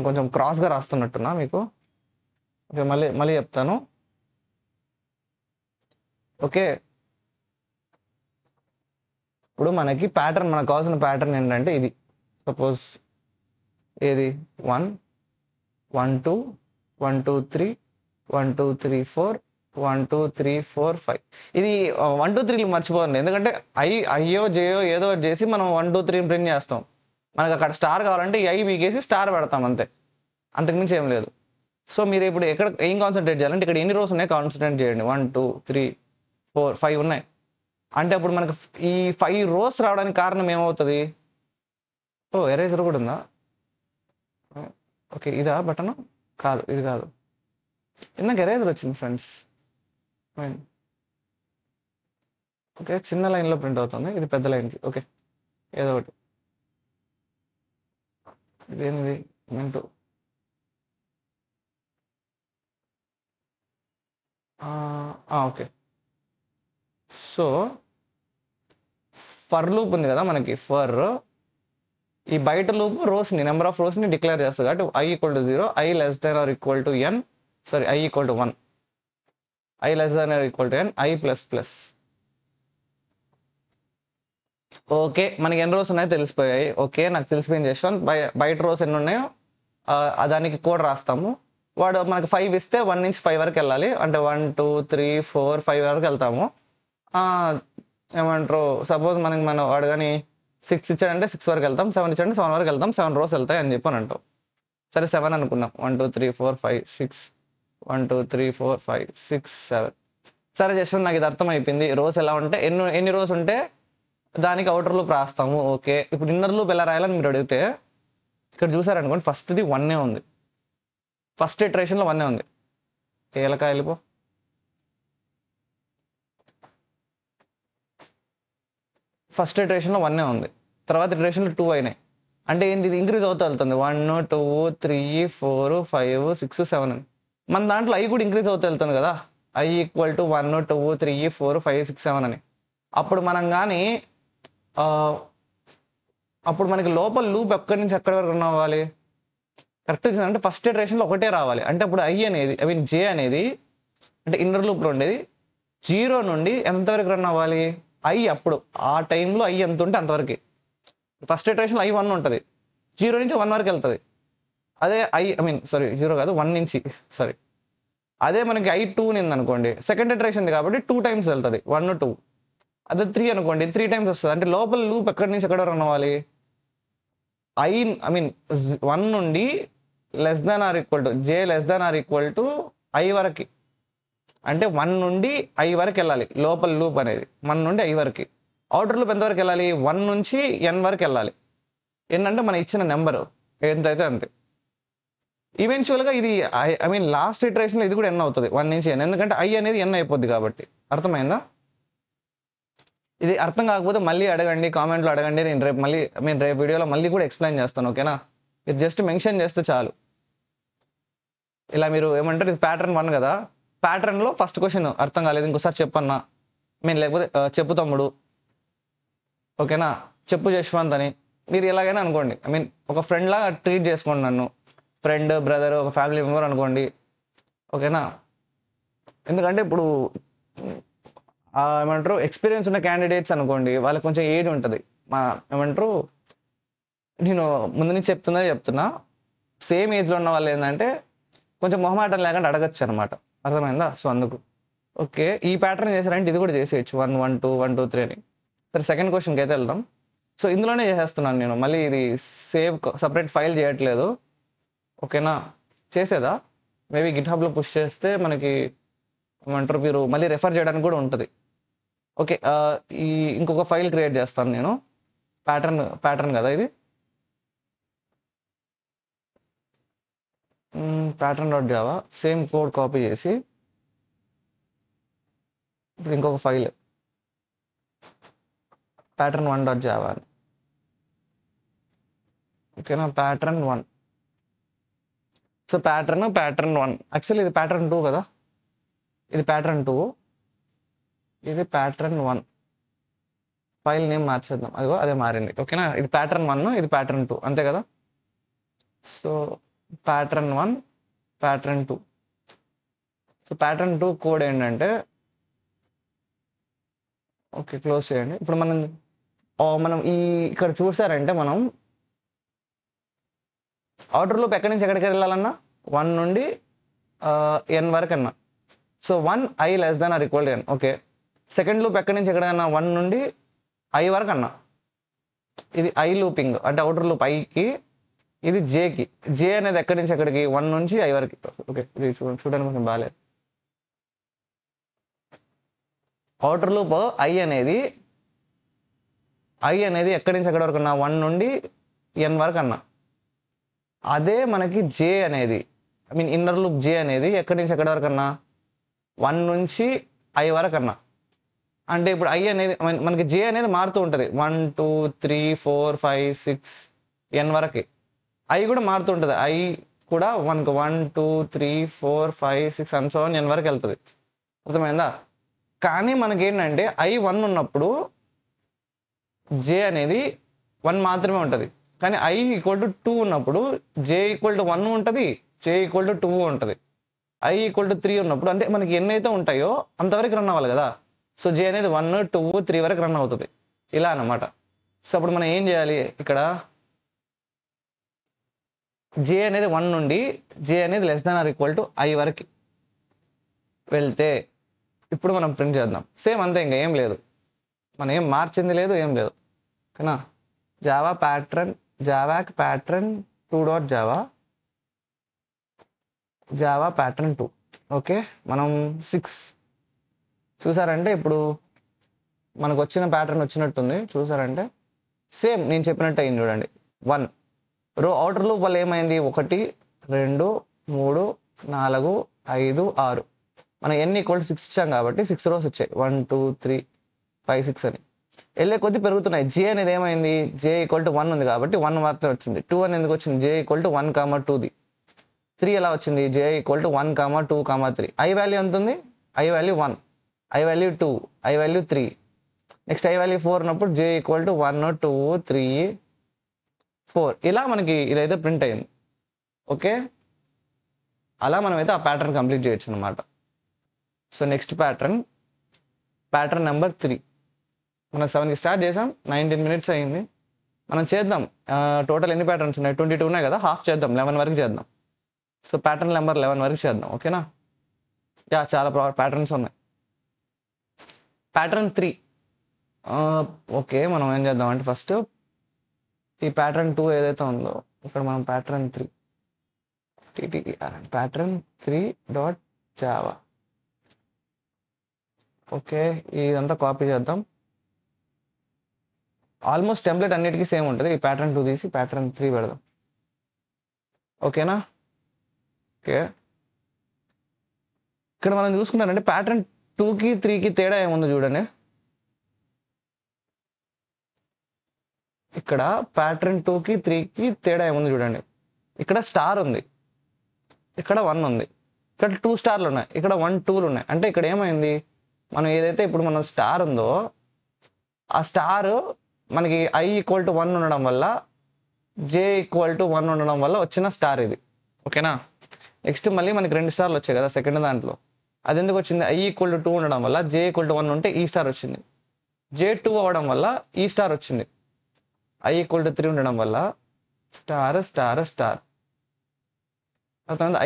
కొంచెం క్రాస్గా రాస్తున్నట్టున్నా మీకు. ఓకే, మళ్ళీ చెప్తాను. ఓకే, ఇప్పుడు మనకి ప్యాటర్న్, మనకు కావాల్సిన ప్యాటర్న్ ఏంటంటే ఇది. సపోజ్ ఏది 1 1 2 1 2 3 1 2 3 4 1 2 3 4 5. ఇది 1 2 3 మర్చిపోండి, ఎందుకంటే అయ్యో జేయో ఏదో ఒకటి చేసి మనం 1 2 3 ప్రింట్ చేస్తాం. మనకు అక్కడ స్టార్ కావాలంటే ఈ ఐ బీకేసి స్టార్ పెడతాం, అంతే, అంతకుమించి ఏం లేదు. సో మీరు ఇప్పుడు ఏం కాన్సన్ట్రేట్ చేయాలంటే ఇక్కడ ఎన్ని రోస్ ఉన్నాయి కాన్సన్ట్రేట్ చేయండి. 1 2 3 4 5 ఉన్నాయి. అంటే అప్పుడు మనకు ఈ 5 రోస్ రావడానికి కారణం ఏమవుతుంది? ఎరేజర్ కూడా ఉందా? ఓకే, ఇదా బటన్? కాదు, ఇది కాదు. ఇందాక ఎరేజర్ వచ్చింది ఫ్రెండ్స్. ఓకే, చిన్న లైన్లో ప్రింట్ అవుతుంది, ఇది పెద్ద లైన్కి. ఓకే, ఏదో ఒకటి. ఇదేంది మింటూ? ఓకే, సో ఫర్ లూప్ ఉంది కదా మనకి. ఫర్ ఈ బయట లూప్ రోస్ని, నెంబర్ ఆఫ్ రోస్ని డిక్లేర్ చేస్తుంది కాబట్టి I equal to 0 I less than or equal to N, sorry I equal to 1 I less than or equal to N I plus plus. Okay, మనకి ఎన్ని రోస్ ఉన్నాయో తెలిసిపోయాయి. Okay, నాకు తెలిసిపోయింది. చేస్తాను బయట రోస్ ఎన్ని ఉన్నాయో దానికి కోడ్ రాస్తాము. వాడు మనకి 5 ఇస్తే 1 నుంచి 5 వరకు వెళ్ళాలి. అంటే 1 2 3 4 5 వరకు వెళ్తాము. ఏమంటారు, సపోజ్ మన వాడు కానీ 6 ఇచ్చాడంటే 6 వరకు వెళ్తాం, 7 ఇచ్చాడంటే 7 వరకు వెళ్తాం, 7 రోస్ వెళ్తాయి అని చెప్పని అంటాం. సరే 7 అనుకున్నాం. 1 2 3 4 5 6 1 2 3 4 5 6 7. సరే జస్ట్ నాకు ఇది అర్థమైపోయింది. రోస్ ఎలా ఉంటే ఎన్ని రోస్ ఉంటే దానికి అవుటర్ లూప్ రాస్తాము. ఓకే, ఇప్పుడు ఇన్నర్ లూప్ ఎలా రాయాలని మీరు అడిగితే ఇక్కడ చూసారనుకోండి, ఫస్ట్ది 1 ఉంది. ఫస్ట్ ఇటరేషన్లో 1 ఉంది. ఏలకా వెళ్ళిపో. ఫస్ట్ ఇటరేషన్లో 1 ఉంది, తర్వాత ఇటరేషన్లో 2 అయినాయి. అంటే ఏంటి? ఇది ఇంక్రీజ్ అవుతూ వెళ్తుంది. 1 2 3 4 5 6 7 అని. మన దాంట్లో ఐ కూడా ఇంక్రీజ్ అవుతూ వెళ్తుంది కదా. ఐ ఈక్వల్ టు 1 2 3 4 5 6 7 అని. అప్పుడు మనం కానీ అప్పుడు మనకి లోపల లూప్ ఎక్కడి నుంచి ఎక్కడి వరకు రన్ అవ్వాలి? కరెక్ట్గా అంటే ఫస్ట్ ఇటరేషన్లో ఒకటే రావాలి. అంటే అప్పుడు ఐ అనేది జే అనేది అంటే ఇన్నర్ లూప్లో ఉండేది 0 నుండి ఎంతవరకు రన్ అవ్వాలి? ఐ అప్పుడు ఆ టైంలో ఐ ఎంత ఉంటే అంతవరకు. ఫస్ట్ ఇటరేషన్లో ఐ 1 ఉంటుంది, 0 నుంచి 1 వరకు వెళ్తుంది. అదే సారీ 0 కాదు 1 నుంచి సారీ. అదే మనకి I2 ఉంది అనుకోండి, సెకండ్ ఇటరేషన్ కాబట్టి 2 టైమ్స్ వెళ్తుంది, 1 2. అదే 3 అనుకోండి 3 టైమ్స్ వస్తుంది. అంటే లోపల లూప్ ఎక్కడి నుంచి ఎక్కడ రన్ అవ్వాలి, 1 నుండి j I వరకు, అంటే 1 నుండి I వరకు వెళ్ళాలి లోపల లూప్ అనేది, 1 నుండి I వరకు. అవుటర్ లూప్ ఎంతవరకు వెళ్ళాలి, 1 నుంచి n వరకు వెళ్ళాలి. ఏంటంటే మన ఇచ్చిన నెంబర్ ఎంతైతే అంతే. ఈవెన్చువల్గా ఇది లాస్ట్ ఇటరేషన్లో ఇది కూడా n అవుతుంది, 1 నుంచి n, ఎందుకంటే I అనేది n అయిపోద్ది కాబట్టి. అర్థమైందా? ఇది అర్థం కాకపోతే మళ్ళీ అడగండి, కామెంట్లో అడగండి. నేను రేపు వీడియోలో మళ్ళీ కూడా ఎక్స్ప్లెయిన్ చేస్తాను, ఓకేనా? మీరు జస్ట్ మెన్షన్ చేస్తే చాలు. ఇలా మీరు ఏమంటారు, ఇది ప్యాటర్న్ 1 కదా, ప్యాటర్న్లో ఫస్ట్ క్వశ్చన్ అర్థం కాలేదు ఇంకోసారి చెప్పన్నా, లేకపోతే చెప్పు తమ్ముడు, ఓకేనా, చెప్పు యశ్వంత్ అని మీరు ఎలాగైనా అనుకోండి. ఒక ఫ్రెండ్ లాగా ట్రీట్ చేసుకోండి నన్ను, ఫ్రెండ్, బ్రదర్, ఒక ఫ్యామిలీ మెంబర్ అనుకోండి, ఓకేనా? ఎందుకంటే ఇప్పుడు ఏమంటారు, ఎక్స్పీరియన్స్ ఉన్న క్యాండిడేట్స్ అనుకోండి, వాళ్ళకి కొంచెం ఏజ్ ఉంటుంది. నేను ముందు నుంచి చెప్తున్నా, సేమ్ ఏజ్లో ఉన్న వాళ్ళు ఏంటంటే కొంచెం మొహమాటం లేకుండా అడగచ్చు అనమాట. అర్థమైందా? సో అందుకు ఓకే, ఈ ప్యాటర్న్ చేశారంటే ఇది కూడా చేసేయచ్చు, 1 1 2 1 2 3 అని. సరే, సెకండ్ క్వశ్చన్కి అయితే వెళ్దాం. సో ఇందులోనే చేసేస్తున్నాను నేను, మళ్ళీ ఇది సపరేట్ ఫైల్ చేయట్లేదు, ఓకేనా? చేసేదా మేబీ గిట్హబ్లో పుష్ చేస్తే మనకి మీరు మళ్ళీ రెఫర్ చేయడానికి కూడా ఉంటుంది. ఓకే, ఇంకొక ఫైల్ క్రియేట్ చేస్తాను నేను, ప్యాటర్న్ కదా ఇది, pattern.java, సేమ్ కోడ్ కాపీ చేసి ఇప్పుడు ఇంకొక ఫైల్ pattern1.java, ఓకేనా? pattern1. సో pattern1, యాక్చువల్లీ ఇది pattern2 కదా, ఇది pattern2, ఇది pattern1. ఫైల్ నేమ్ మార్చేద్దాం, అదిగో అదే మారింది, ఓకేనా? ఇది pattern1, ఇది pattern2, అంతే కదా? So pattern1, pattern2. So pattern2 code ఏంటంటే, ఓకే క్లోజ్ చేయండి. ఇప్పుడు మనం ఇక్కడ చూసారంటే మనం అవుటర్ లూప్ ఎక్కడి నుంచి ఎక్కడికి వెళ్ళాలన్నా 1 నుండి n వరకు అన్నా. So 1 I <= n, okay. Second loop ఎక్కడి నుంచి ఎక్కడికన్నా 1 నుండి I వరకు అన్నా. ఇది I లూపింగ్, అంటే అవుటర్ లూప్ Iకి, ఇది Jకి. J అనేది ఎక్కడి నుంచి ఎక్కడికి, 1 నుంచి I వరకు. ఓకే, ఇది చూడడానికి కొంచెం బాగాలేదు. అవుటర్ లూప్ I అనేది ఎక్కడి నుంచి ఎక్కడి వరకు అన్నా, 1 నుండి n వరకు అన్నా. అదే మనకి J అనేది, ఇన్నర్ లూప్ J అనేది ఎక్కడి నుంచి ఎక్కడి వరకు అన్నా, 1 నుంచి I వరకు అన్నా. అంటే ఇప్పుడు I అనేది మనకి J అనేది మారుతూ ఉంటుంది, 1 2 3 4 5 6 n వరకు. I కూడా మారుతూ ఉంటుంది, I కూడా 1 2 3 4 5 6 అండ్ సో n వరకు వెళ్తుంది. అర్థమైందా? కానీ మనకేంటంటే I 1 ఉన్నప్పుడు J అనేది 1 మాత్రమే ఉంటుంది. కానీ I = 2 ఉన్నప్పుడు J = 1 ఉంటుంది, J = 2 ఉంటుంది. I = 3 ఉన్నప్పుడు అంటే మనకి ఎన్నైతే ఉంటాయో అంతవరకు రన్ అవ్వాలి కదా. సో J అనేది 1 2 3 వరకు రన్ అవుతుంది, ఇలా అన్నమాట. సో అప్పుడు మనం ఏం చేయాలి, ఇక్కడ J అనేది 1 నుండి J అనేది <= I వరకు వెళ్తే ఇప్పుడు మనం ప్రింట్ చేద్దాం. సేమ్ అంతే, ఇంకా ఏం లేదు, మనం ఏం మార్చింది లేదు, ఏం లేదు, ఓకేనా? జావాకి pattern2.java, జావా pattern2, ఓకే. మనం 6 చూసారంటే ఇప్పుడు మనకు వచ్చిన ప్యాటర్న్ వచ్చినట్టుంది. చూసారంటే సేమ్ నేను చెప్పినట్టు అయింది, చూడండి. 1 రో అవుటర్ లూప్ వల్ల ఏమైంది, 1 2 3 4 5 6, మనం n = 6 ఇచ్చాం కాబట్టి 6 రోస్ వచ్చాయి, 1 2 3 5 6 అని. వెళ్ళే కొద్ది పెరుగుతున్నాయి. J అనేది ఏమైంది, J = 1 ఉంది కాబట్టి 1 మాత్రమే వచ్చింది. 2 అని ఎందుకు వచ్చింది, J = 1 2ది. 3 ఎలా వచ్చింది, J = 1 2 3. I వాల్యూ ఎంత ఉంది, I value 1, I value 2, I value 3. Next I value 4 ఉన్నప్పుడు J = 1 2 3 4. ఇలా మనకి ఇదైతే ప్రింట్ అయింది, ఓకే. అలా మనమైతే ఆ ప్యాటర్న్ కంప్లీట్ చేయొచ్చు అనమాట. So next pattern number 3. మనం 7కి స్టార్ట్ చేసాం, 19 minutes అయింది. మనం చేద్దాం. టోటల్ ఎన్ని ప్యాటర్న్స్ ఉన్నాయి? 22 ఉన్నాయి కదా, హాఫ్ చేద్దాం, 11 వరకు చేద్దాం. సో ప్యాటర్న్ నెంబర్ 11 వరకు చేద్దాం. ఓకేనా? యా, చాలా ప్యాటర్న్స్ ఉన్నాయి. ప్యాటర్న్ 3. ఓకే, మనం ఏం చేద్దాం అంటే ఫస్ట్ ఈ ప్యాటర్న్ 2 ఏదైతే ఉందో ఇక్కడ మనం pattern 3 pattern 3 dot Java. Okay, ఇదంతా కాపీ చేద్దాం. ఆల్మోస్ట్ టెంప్లెట్ అన్నిటికీ సేమ్ ఉంటుంది. ఈ ప్యాటర్న్ 2 తీసి ప్యాటర్న్ 3 పెడదాం. ఓకేనా? ఓకే, ఇక్కడ మనం చూసుకుంటానంటే ప్యాటర్న్ 2కి 3కి తేడా ఏముందో చూడండి. ఇక్కడ ప్యాటర్న్ 2కి 3కి తేడా ఏముంది చూడండి. ఇక్కడ స్టార్ ఉంది, ఇక్కడ 1 ఉంది, ఇక్కడ 2 స్టార్లు ఉన్నాయి, ఇక్కడ 1 2లు ఉన్నాయి. అంటే ఇక్కడ ఏమైంది, మనం ఏదైతే ఇప్పుడు మన స్టార్ ఉందో ఆ స్టార్ మనకి i ఈక్వల్ టు 1 ఉండడం వల్ల, j ఈక్వల్ టు 1 ఉండడం వల్ల వచ్చిన స్టార్ ఇది. ఓకేనా? నెక్స్ట్ మళ్ళీ మనకి 2 స్టార్లు వచ్చాయి కదా సెకండ్ దాంట్లో. అది ఎందుకు వచ్చింది? i ఈక్వల్ టు 2 ఉండడం వల్ల, j ఈక్వల్ టు 1 ఉంటే ఈ స్టార్ వచ్చింది. j 2 అవ్వడం వల్ల ఈ స్టార్ వచ్చింది. i ఈక్వల్ టు 3 ఉండడం వల్ల star star star.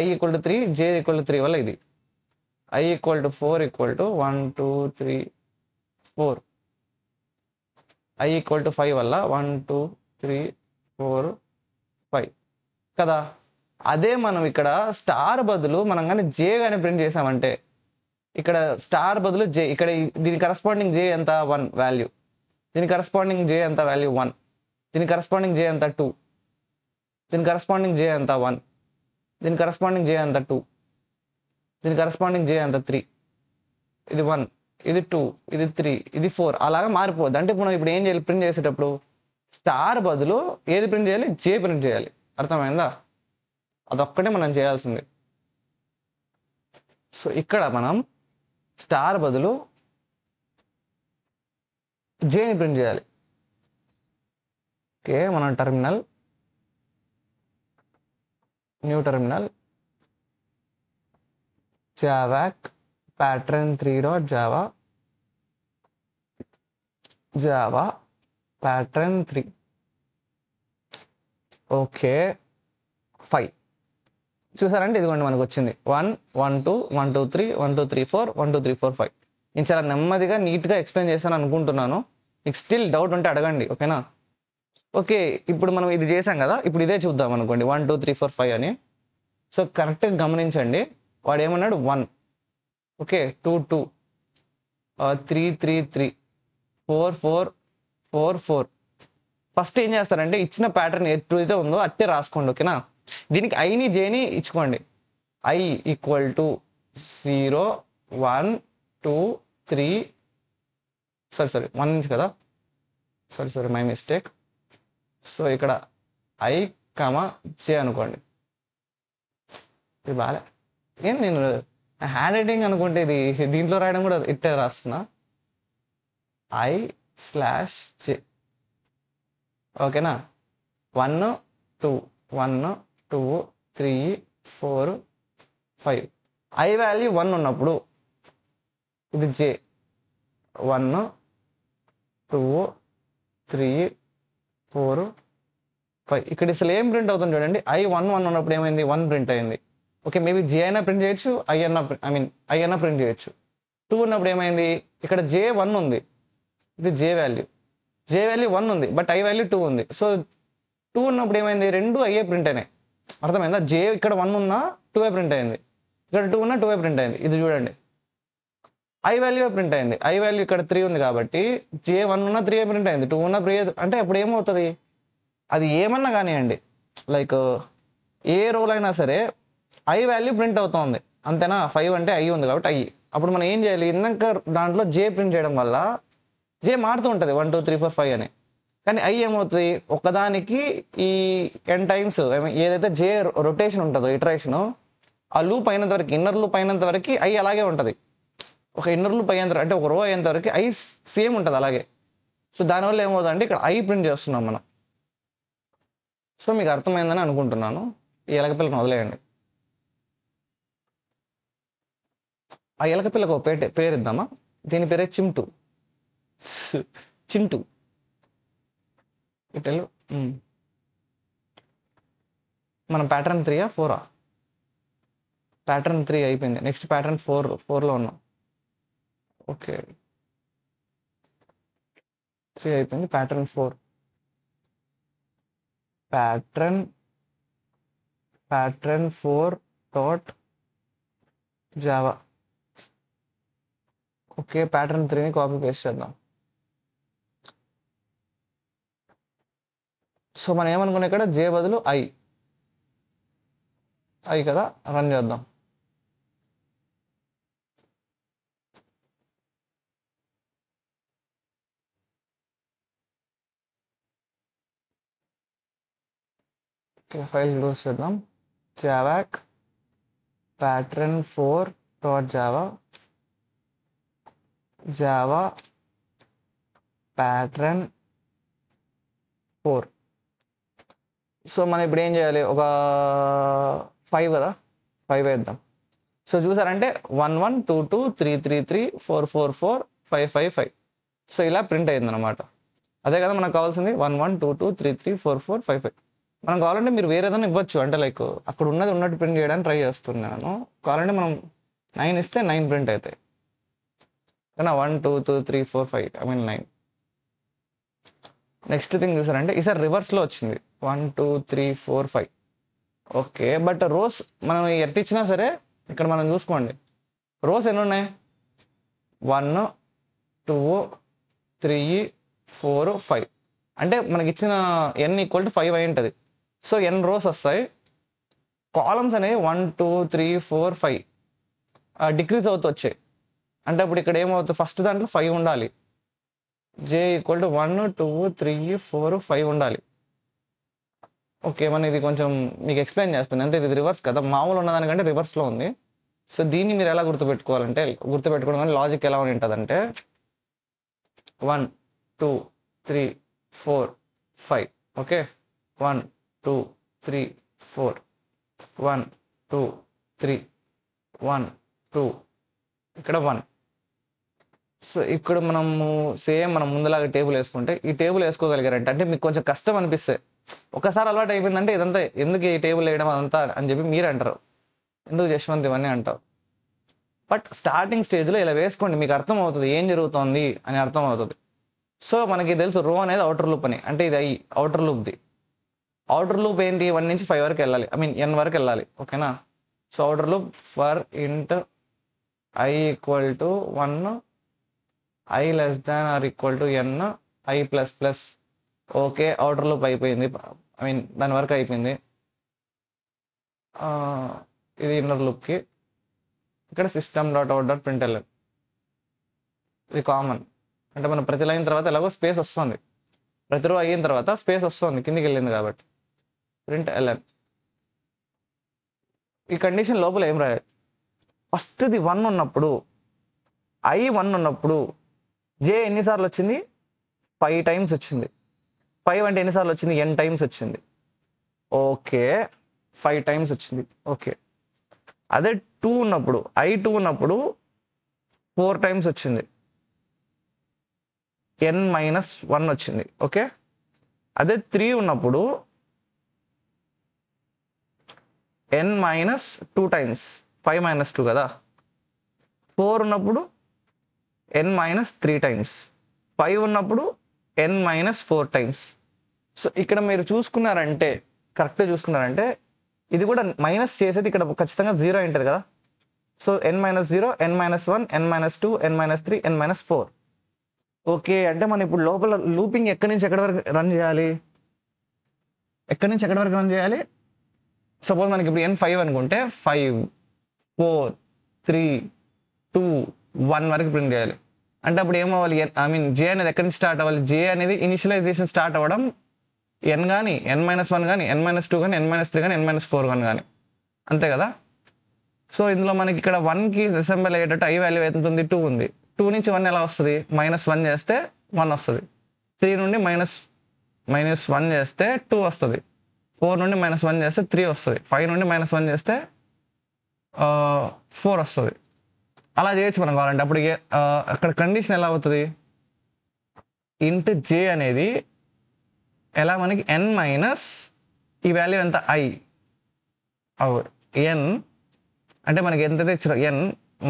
i equal to 3, j equal to 3 వల్ల ఇది. i equal to 4 equal to 1 2 3 4. i equal to 5 వల్ల 1 2 3 4 5 కదా. అదే మనం ఇక్కడ స్టార్ బదులు మనం కానీ జే కానీ ప్రింట్ చేసామంటే, ఇక్కడ స్టార్ బదులు జే, ఇక్కడ దీని కరస్పాండింగ్ జే ఎంత? 1 వాల్యూ. దీని కరస్పాండింగ్ జే ఎంత? వాల్యూ 1. దీని కరస్పాండింగ్ జే ఎంత? 2. దీని కరస్పాండింగ్ జే ఎంత? 1. దీని కరస్పాండింగ్ జే ఎంత? 2. దీని కరస్పాండింగ్ జే ఎంత? 3. ఇది 1, ఇది 2, ఇది 3, ఇది 4. అలాగా మారిపోద్ది. అంటే మనం ఇప్పుడు ఏం చేయాలి? ప్రింట్ చేసేటప్పుడు స్టార్ బదులు ఏది ప్రింట్ చేయాలి? జే ప్రింట్ చేయాలి. అర్థమైందా? అదొక్కటే మనం చేయాల్సింది. సో ఇక్కడ మనం స్టార్ బదులు జేని ప్రింట్ చేయాలి. ఓకే, మనం terminal, new terminal, javac pattern 3 dot Java, Java pattern 3. Okay, 5 చూసారంటే ఇదిగోండి మనకు వచ్చింది 1 1 2 1 2 3 1 2 3 4 1 2 3 4 5. నేను చాలా నెమ్మదిగా నీట్గా ఎక్స్ప్లెయిన్ చేశాను అనుకుంటున్నాను. మీకు స్టిల్ డౌట్ ఉంటే అడగండి. ఓకేనా? ఓకే, ఇప్పుడు మనం ఇది చేసాం కదా, ఇప్పుడు ఇదే చూద్దాం అనుకోండి 1 2 3 4 5 అని. సో కరెక్ట్గా గమనించండి, వాడు ఏమన్నాడు? 1, ఓకే, 2 2, 3 3 3, 4 4 4 4. ఫస్ట్ ఏం చేస్తారంటే ఇచ్చిన ప్యాటర్న్ ఎప్పుడైతే ఉందో అట్టే రాసుకోండి. ఓకేనా? దీనికి ఐని జేని ఇచ్చుకోండి. i ఈక్వల్ టు 0 1 2 3, సారీ 1 నుంచి కదా, సారీ మై మిస్టేక్. సో ఇక్కడ i, j అనుకోండి. ఇది బాలే, ఏం నేను హ్యాండ్ రైటింగ్ అనుకుంటే ఇది దీంట్లో రాయడం కూడా ఇట్టే రాస్తున్నా. i/j. ఓకేనా? 1 2 1 2 3 4 5. i వాల్యూ 1 ఉన్నప్పుడు ఇది j 1 2 3 4 5. ఇక్కడ అసలు ఏం ప్రింట్ అవుతుంది చూడండి. i 1 1 ఉన్నప్పుడు ఏమైంది? 1 ప్రింట్ అయింది. ఓకే, మేబీ j అయినా ప్రింట్ చేయొచ్చు, i అయినా ప్రింట్ చేయొచ్చు. 2 ఉన్నప్పుడు ఏమైంది? ఇక్కడ j 1 ఉంది, ఇది j వాల్యూ 1 ఉంది, బట్ i వాల్యూ 2 ఉంది. సో 2 ఉన్నప్పుడు ఏమైంది? రెండు అయ్యే ప్రింట్ అయినాయి. అర్థమైందా? j ఇక్కడ 1 ఉన్నా 2 ప్రింట్ అయింది, ఇక్కడ 2 ఉన్నా 2 ప్రింట్ అయింది. ఇది చూడండి, i వాల్యూ ప్రింట్ అయింది. i వాల్యూ ఇక్కడ 3 ఉంది కాబట్టి j 1 ఉన్నా 3 ప్రింట్ అయింది, 2 ఉన్నా 3. అంటే అప్పుడు ఏమవుతుంది? అది ఏమన్నా కానివ్వండి, లైక్ ఏ రోల్ అయినా సరే i వాల్యూ ప్రింట్ అవుతుంది. అంతేనా? 5 అంటే i ఉంది కాబట్టి i. అప్పుడు మనం ఏం చేయాలి? ఇందాక దాంట్లో j ప్రింట్ చేయడం వల్ల j మారుతూ ఉంటుంది 1 2 3 4 5 అని. కానీ i ఏమవుతుంది? ఒకదానికి ఈ n టైమ్స్ ఏదైతే j రొటేషన్ ఉంటుందో, ఇటరేషను, ఆ లూప్ అయినంత వరకు, ఇన్నర్ లూప్ అయినంత వరకు i అలాగే ఉంటుంది. ఒక ఇన్నర్ లూప్ అయ్యేంత, అంటే ఒక రో అయ్యేంత వరకు i సేమ్ ఉంటుంది అలాగే. సో దానివల్ల ఏమవుతుందంటే ఇక్కడ i ప్రింట్ చేస్తున్నాం మనం. సో మీకు అర్థమైందని అనుకుంటున్నాను. ఈ ఎలకపిల్లని వదిలేయండి. ఆ ఎలకపిల్లకు ఒక పేరు ఇద్దామా? దీని పేరే చింటూ. ఇటు మనం ప్యాటర్న్ 3 4 ప్యాటర్న్ 3 అయిపోయింది. నెక్స్ట్ ప్యాటర్న్ 4లో ఉన్నాం. ఓకే 3 అయిపోయింది. Pattern 4 pattern 4 dot Java. Okay pattern 3ని కాపీ పేస్ట్ చేద్దాం. సో మనం ఏమనుకున్నాం ఇక్కడ జే బదులు ఐ కదా, రన్ చేద్దాం. ఓకే ఫైల్ క్లోజ్ చేద్దాం. Javac pattern 4 dot Java pattern 4. So మనం ఇప్పుడు ఏం చేయాలి, ఒక 5 కదా, 5 వేద్దాం. సో చూసారంటే 1 1 2 2 3 3 3 4 4 4 5 5 5. సో ఇలా ప్రింట్ అయింది అనమాట. అదే కదా మనకు కావాల్సింది, 1 1 2 2 3 3 4 4 5 5. మనం కావాలంటే మీరు వేరే ఏదైనా ఇవ్వచ్చు, అంటే లైక్ అక్కడ ఉన్నది ఉన్నట్టు ప్రింట్ చేయడానికి ట్రై చేస్తున్నాను. కావాలంటే మనం 9 ఇస్తే 9 ప్రింట్ అవుతాయి కానీ 1 2 2 3 4 5 ఐ మీన్ 9. నెక్స్ట్ థింగ్ చూసారంటే ఈసారి రివర్స్లో వచ్చింది 1 2 3 4 5. ఓకే బట్ రోస్ మనం ఎట్టిచ్చినా సరే ఇక్కడ మనం చూసుకోండి, రోస్ ఎన్ని ఉన్నాయి, 1 2 3 4 5. అంటే మనకి ఇచ్చిన n ఈక్వల్ టు 5 అయి ఉంటుంది. సో n రోస్ వస్తాయి. కాలమ్స్ అనేవి 1 2 3 4 5 డిక్రీజ్ అవుతూ వచ్చాయి. అంటే ఇప్పుడు ఇక్కడ ఏమవుతుంది, ఫస్ట్ దాంట్లో 5 ఉండాలి. జే ఈక్వల్ టు 1 2 3 4 5 ఉండాలి. ఓకే మనం ఇది కొంచెం మీకు ఎక్స్ప్లెయిన్ చేస్తాను, అంటే ఇది రివర్స్ కదా, మామూలు ఉన్నదానికంటే రివర్స్లో ఉంది. సో దీన్ని మీరు ఎలా గుర్తుపెట్టుకోవడం కానీ లాజిక్ ఎలా ఉంటుంది అంటే 1 2 3 4 5. ఓకే 1 2 3 4 1 2 3 1 2 ఇక్కడ 1. సో ఇక్కడ మనము సేమ్ మనం ముందులాగా టేబుల్ వేసుకుంటే ఈ టేబుల్ వేసుకోగలిగారంటే, అంటే మీకు కొంచెం కష్టం అనిపిస్తే, ఒకసారి అలవాటు అయిపోయిందంటే ఇదంతా ఎందుకు ఈ టేబుల్ వేయడం అదంతా అని చెప్పి మీరు అంటారు, ఎందుకు జశ్వంత్ ఇవన్నీ అంటారు. బట్ స్టార్టింగ్ స్టేజ్లో ఇలా వేసుకోండి, మీకు అర్థం అవుతుంది ఏం జరుగుతోంది అని అర్థం అవుతుంది. సో మనకి తెలుసు రో అనేది అవుటర్ లూప్ అని, అంటే ఇది అవుటర్ లూప్ది. అవుటర్ లూప్ ఏంటి, 1 నుంచి 5 వరకు వెళ్ళాలి, ఐ మీన్ n వరకు వెళ్ళాలి. ఓకేనా. సో అవుటర్ లూప్ ఫర్ ఇంట్ I equal to 1 I less than or equal to n I plus plus. Okay outer loop అయిపోయింది, ఐ మీన్ దాని వరకు అయిపోయింది. ఇది ఇన్నర్ లూప్కి. ఇక్కడ system dot out dot println, ఇది కామన్. అంటే మనం ప్రతి లైన్ తర్వాత ఎలాగో స్పేస్ వస్తుంది, ప్రతి రో అయిన తర్వాత స్పేస్ వస్తుంది కిందికి వెళ్ళింది కాబట్టి println. ఈ కండిషన్ లోపల ఏం రాయాలి, ఫస్ట్ది 1 ఉన్నప్పుడు, ఐ 1 ఉన్నప్పుడు జే ఎన్నిసార్లు వచ్చింది, 5 టైమ్స్ వచ్చింది. 5 అంటే ఎన్నిసార్లు వచ్చింది, n టైమ్స్ వచ్చింది. ఓకే 5 టైమ్స్ వచ్చింది. ఓకే అదే 2 ఉన్నప్పుడు, ఐ 2 ఉన్నప్పుడు 4 టైమ్స్ వచ్చింది, n మైనస్ 1 వచ్చింది. ఓకే అదే 3 ఉన్నప్పుడు n మైనస్ 2 టైమ్స్, 5 మైనస్ 2 కదా. 4 ఉన్నప్పుడు n మైనస్ 3 టైమ్స్, 5 ఉన్నప్పుడు n మైనస్ 4 టైమ్స్. సో ఇక్కడ మీరు చూసుకున్నారంటే, కరెక్ట్గా చూసుకున్నారంటే ఇది కూడా మైనస్ చేసేది ఇక్కడ ఖచ్చితంగా 0 ఉంటుంది కదా. So n minus 0, n minus 1, n minus 2, n minus 3, n minus 4. Okay అంటే మనం ఇప్పుడు లోపల లూపింగ్ ఎక్కడి నుంచి ఎక్కడి వరకు రన్ చేయాలి, సపోజ్ మనకి ఇప్పుడు n 5 అనుకుంటే 5 4 3 2 1 వరకు ప్రింట్ చేయాలి. అంటే అప్పుడు ఏమవ్వాలి, ఐ మీన్ జే అనేది ఎక్కడి నుంచి స్టార్ట్ అవ్వాలి, జే అనేది ఇనిషియలైజేషన్ స్టార్ట్ అవ్వడం n కానీ n మైనస్ 1 కానీ n మైనస్ 2 కానీ n మైనస్ 3 కానీ n మైనస్ 4 కానీ, అంతే కదా. సో ఇందులో మనకి ఇక్కడ 1కి రిసెంబల్ అయ్యేటట్టు ఐ వాల్యూ ఎంత ఉంది, 2 ఉంది. 2 నుంచి 1 ఎలా వస్తుంది, మైనస్ 1 చేస్తే 1 వస్తుంది. 3 నుండి మైనస్ 1 చేస్తే 2 వస్తుంది. 4 నుండి మైనస్ 1 చేస్తే 3 వస్తుంది. 5 నుండి మైనస్ 1 చేస్తే 4 వస్తుంది. అలా చేయొచ్చు మనం కావాలంటే. అప్పుడు అక్కడ కండిషన్ ఎలా అవుతుంది, ఇంట్ జే అనేది ఎలా మనకి n మైనస్ ఈ వాల్యూ ఎంత i n అంటే మనకి ఎంత తెచ్చారో n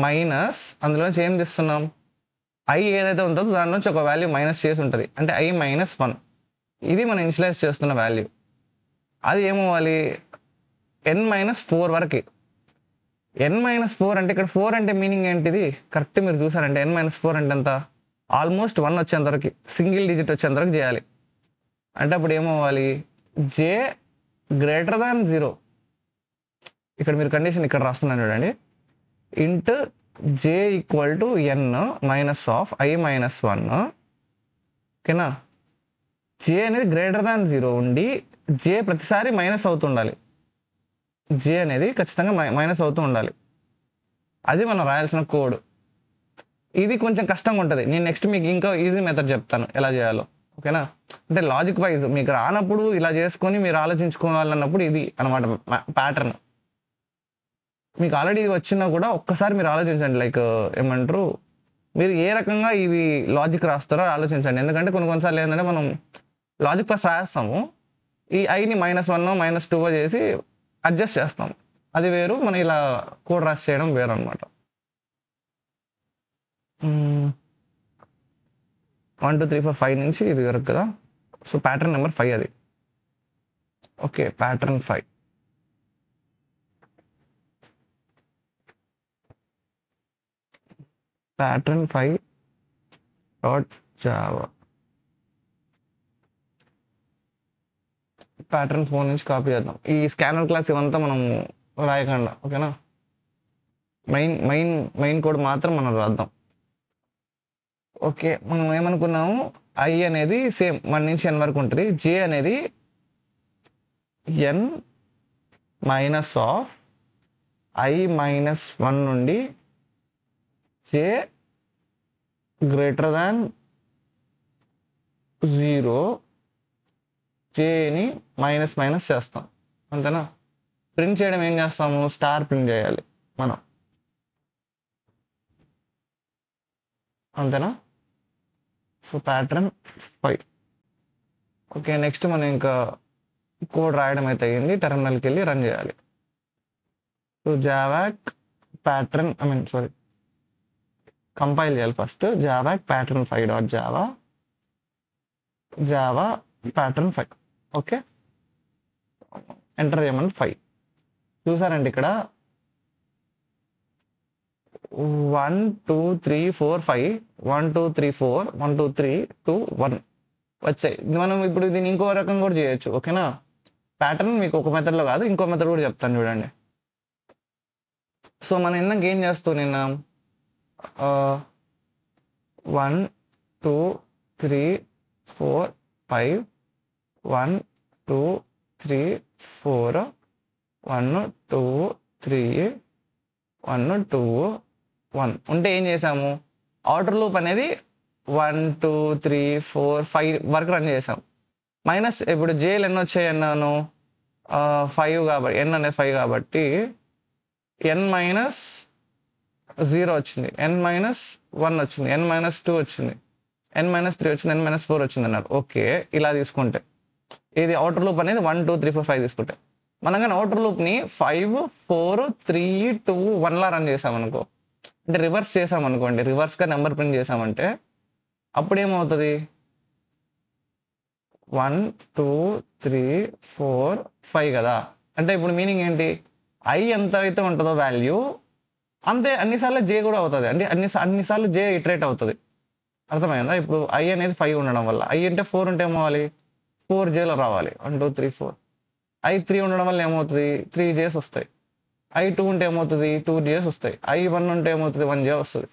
మైనస్ అందులోంచి ఏం తీస్తున్నాం i ఏదైతే ఉంటుందో దాని నుంచి ఒక వాల్యూ మైనస్ చేసి ఉంటుంది అంటే i మైనస్ 1 ఇది మనం ఇనిషియలైజ్ చేస్తున్న వాల్యూ అది ఏమవ్వాలి n మైనస్ 4 వరకు n మైనస్ 4 అంటే ఇక్కడ 4 అంటే మీనింగ్ ఏంటిది కరెక్ట్ మీరు చూసారంటే n మైనస్ 4 అంటే ఎంత ఆల్మోస్ట్ 1 వచ్చేంత వరకు సింగిల్ డిజిట్ వచ్చేంత వరకు చేయాలి అంటే అప్పుడు ఏమవ్వాలి j గ్రేటర్ దాన్ 0 ఇక్కడ మీరు కండిషన్ ఇక్కడ రాస్తున్నాను చూడండి ఇంట్ j equal to n minus of i minus 1 ఓకేనా j అనేది గ్రేటర్ దాన్ 0 ఉండి j ప్రతిసారి మైనస్ అవుతుండాలి j అనేది ఖచ్చితంగా మైనస్ అవుతూ ఉండాలి అది మనం రాయాల్సిన కోడ్ ఇది కొంచెం కష్టంగా ఉంటుంది నేను నెక్స్ట్ మీకు ఇంకా ఈజీ మెథడ్ చెప్తాను ఎలా చేయాలో ఓకేనా అంటే లాజిక్ వైజ్ మీకు రానప్పుడు ఇలా చేసుకొని మీరు ఆలోచించుకోవాలన్నప్పుడు ఇది అనమాట ప్యాటర్న్ మీకు ఆల్రెడీ వచ్చినా కూడా ఒక్కసారి మీరు ఆలోచించండి లైక్ ఏమంటారు మీరు ఏ రకంగా ఇవి లాజిక్ రాస్తారో ఆలోచించండి ఎందుకంటే కొన్నిసార్లు ఏంటంటే మనం లాజిక్ ఫస్ట్ రాస్తాము ఈ ఐని -1 -2 చేసి అడ్జస్ట్ చేస్తాం అది వేరు మనం ఇలా కోడ్ రాసి చేయడం వేరు అనమాట 1 2 3 4 5 నుంచి ఇది వరకు కదా సో ప్యాటర్న్ నెంబర్ 5 అది okay pattern 5 pattern 5 dot Java pattern 4 నుంచి కాపీ చేద్దాం ఈ స్కానర్ క్లాస్ ఇవంతా మనం రాయకుండా ఓకేనా మెయిన్ కోడ్ మాత్రం మనం రాద్దాం ఓకే మనం ఏమనుకున్నాము i అనేది సేమ్ 1 నుంచి n వరకు ఉంటుంది j అనేది n minus of i minus 1 నుండి j గ్రేటర్ దాన్ 0 jని మైనస్ చేస్తాం అంతేనా ప్రింట్ చేయడం ఏం చేస్తాము స్టార్ ప్రింట్ చేయాలి మనం అంతేనా సో ప్యాటర్న్ 5 ఓకే నెక్స్ట్ మనం ఇంకా కోడ్ రాయడం అయితే అయ్యింది టెర్మినల్కి వెళ్ళి రన్ చేయాలి సో జావాక్ ప్యాటర్న్ కంపైల్ చేయాలి first javac pattern 5 dot Java pattern 5 okay enter చేయమని 5 చూసారండి ఇక్కడ 1 2 3 4 5 1 2 3 4 1 2 3 2 1 వచ్చాయి మనం ఇప్పుడు దీన్ని ఇంకో రకం కూడా చేయొచ్చు ఓకేనా ప్యాటర్న్ మీకు ఒక మెథడ్లో కాదు ఇంకో మెథడ్ కూడా చెప్తాను చూడండి సో మనం ఇందాక ఏం చేస్తూ నిన్న 1 2 3 4 5 1 2 3 4 1 2 3 1 2 1 ఉంటే ఏం చేసాము ఆర్డర్ లూప్ అనేది 1 2 3 4 5 వరకు రన్ చేసాం మైనస్ ఇప్పుడు జేలు ఎన్ని వచ్చాయి అన్నాను 5 కాబట్టి n అనేది 5 కాబట్టి n మైనస్ 0 వచ్చింది n మైనస్ 1 వచ్చింది n మైనస్ 2 వచ్చింది n మైనస్ 3 వచ్చింది n మైనస్ 4 వచ్చింది అన్నారు ఓకే ఇలా తీసుకుంటే ఇది అవుటర్ లూప్ అనేది 1 2 3 4 5 తీసుకుంటే మనం కానీ అవుటర్ లూప్ని 5 4 3 2 1 లా రన్ చేసామనుకో అంటే రివర్స్ చేసామనుకోండి రివర్స్గా నెంబర్ ప్రింట్ చేసామంటే అప్పుడు ఏమవుతుంది 1 2 3 4 5 కదా అంటే ఇప్పుడు మీనింగ్ ఏంటి i ఎంత అయితే ఉంటుందో వాల్యూ అంతే అన్నిసార్లు జే కూడా అవుతుంది అంటే అన్నిసార్లు జే ఇటరేట్ అవుతుంది అర్థమైందా ఇప్పుడు i అనేది 5 ఉండడం వల్ల i అంటే 4 ఉంటే ఏమవ్వాలి 4 జేలో రావాలి 1 2 3 4 i 3 ఉండడం వల్ల ఏమవుతుంది 3 జేస్ వస్తాయి i 2 ఉంటే ఏమవుతుంది 2 జేస్ వస్తాయి i 1 ఉంటే ఏమవుతుంది 1 జే వస్తుంది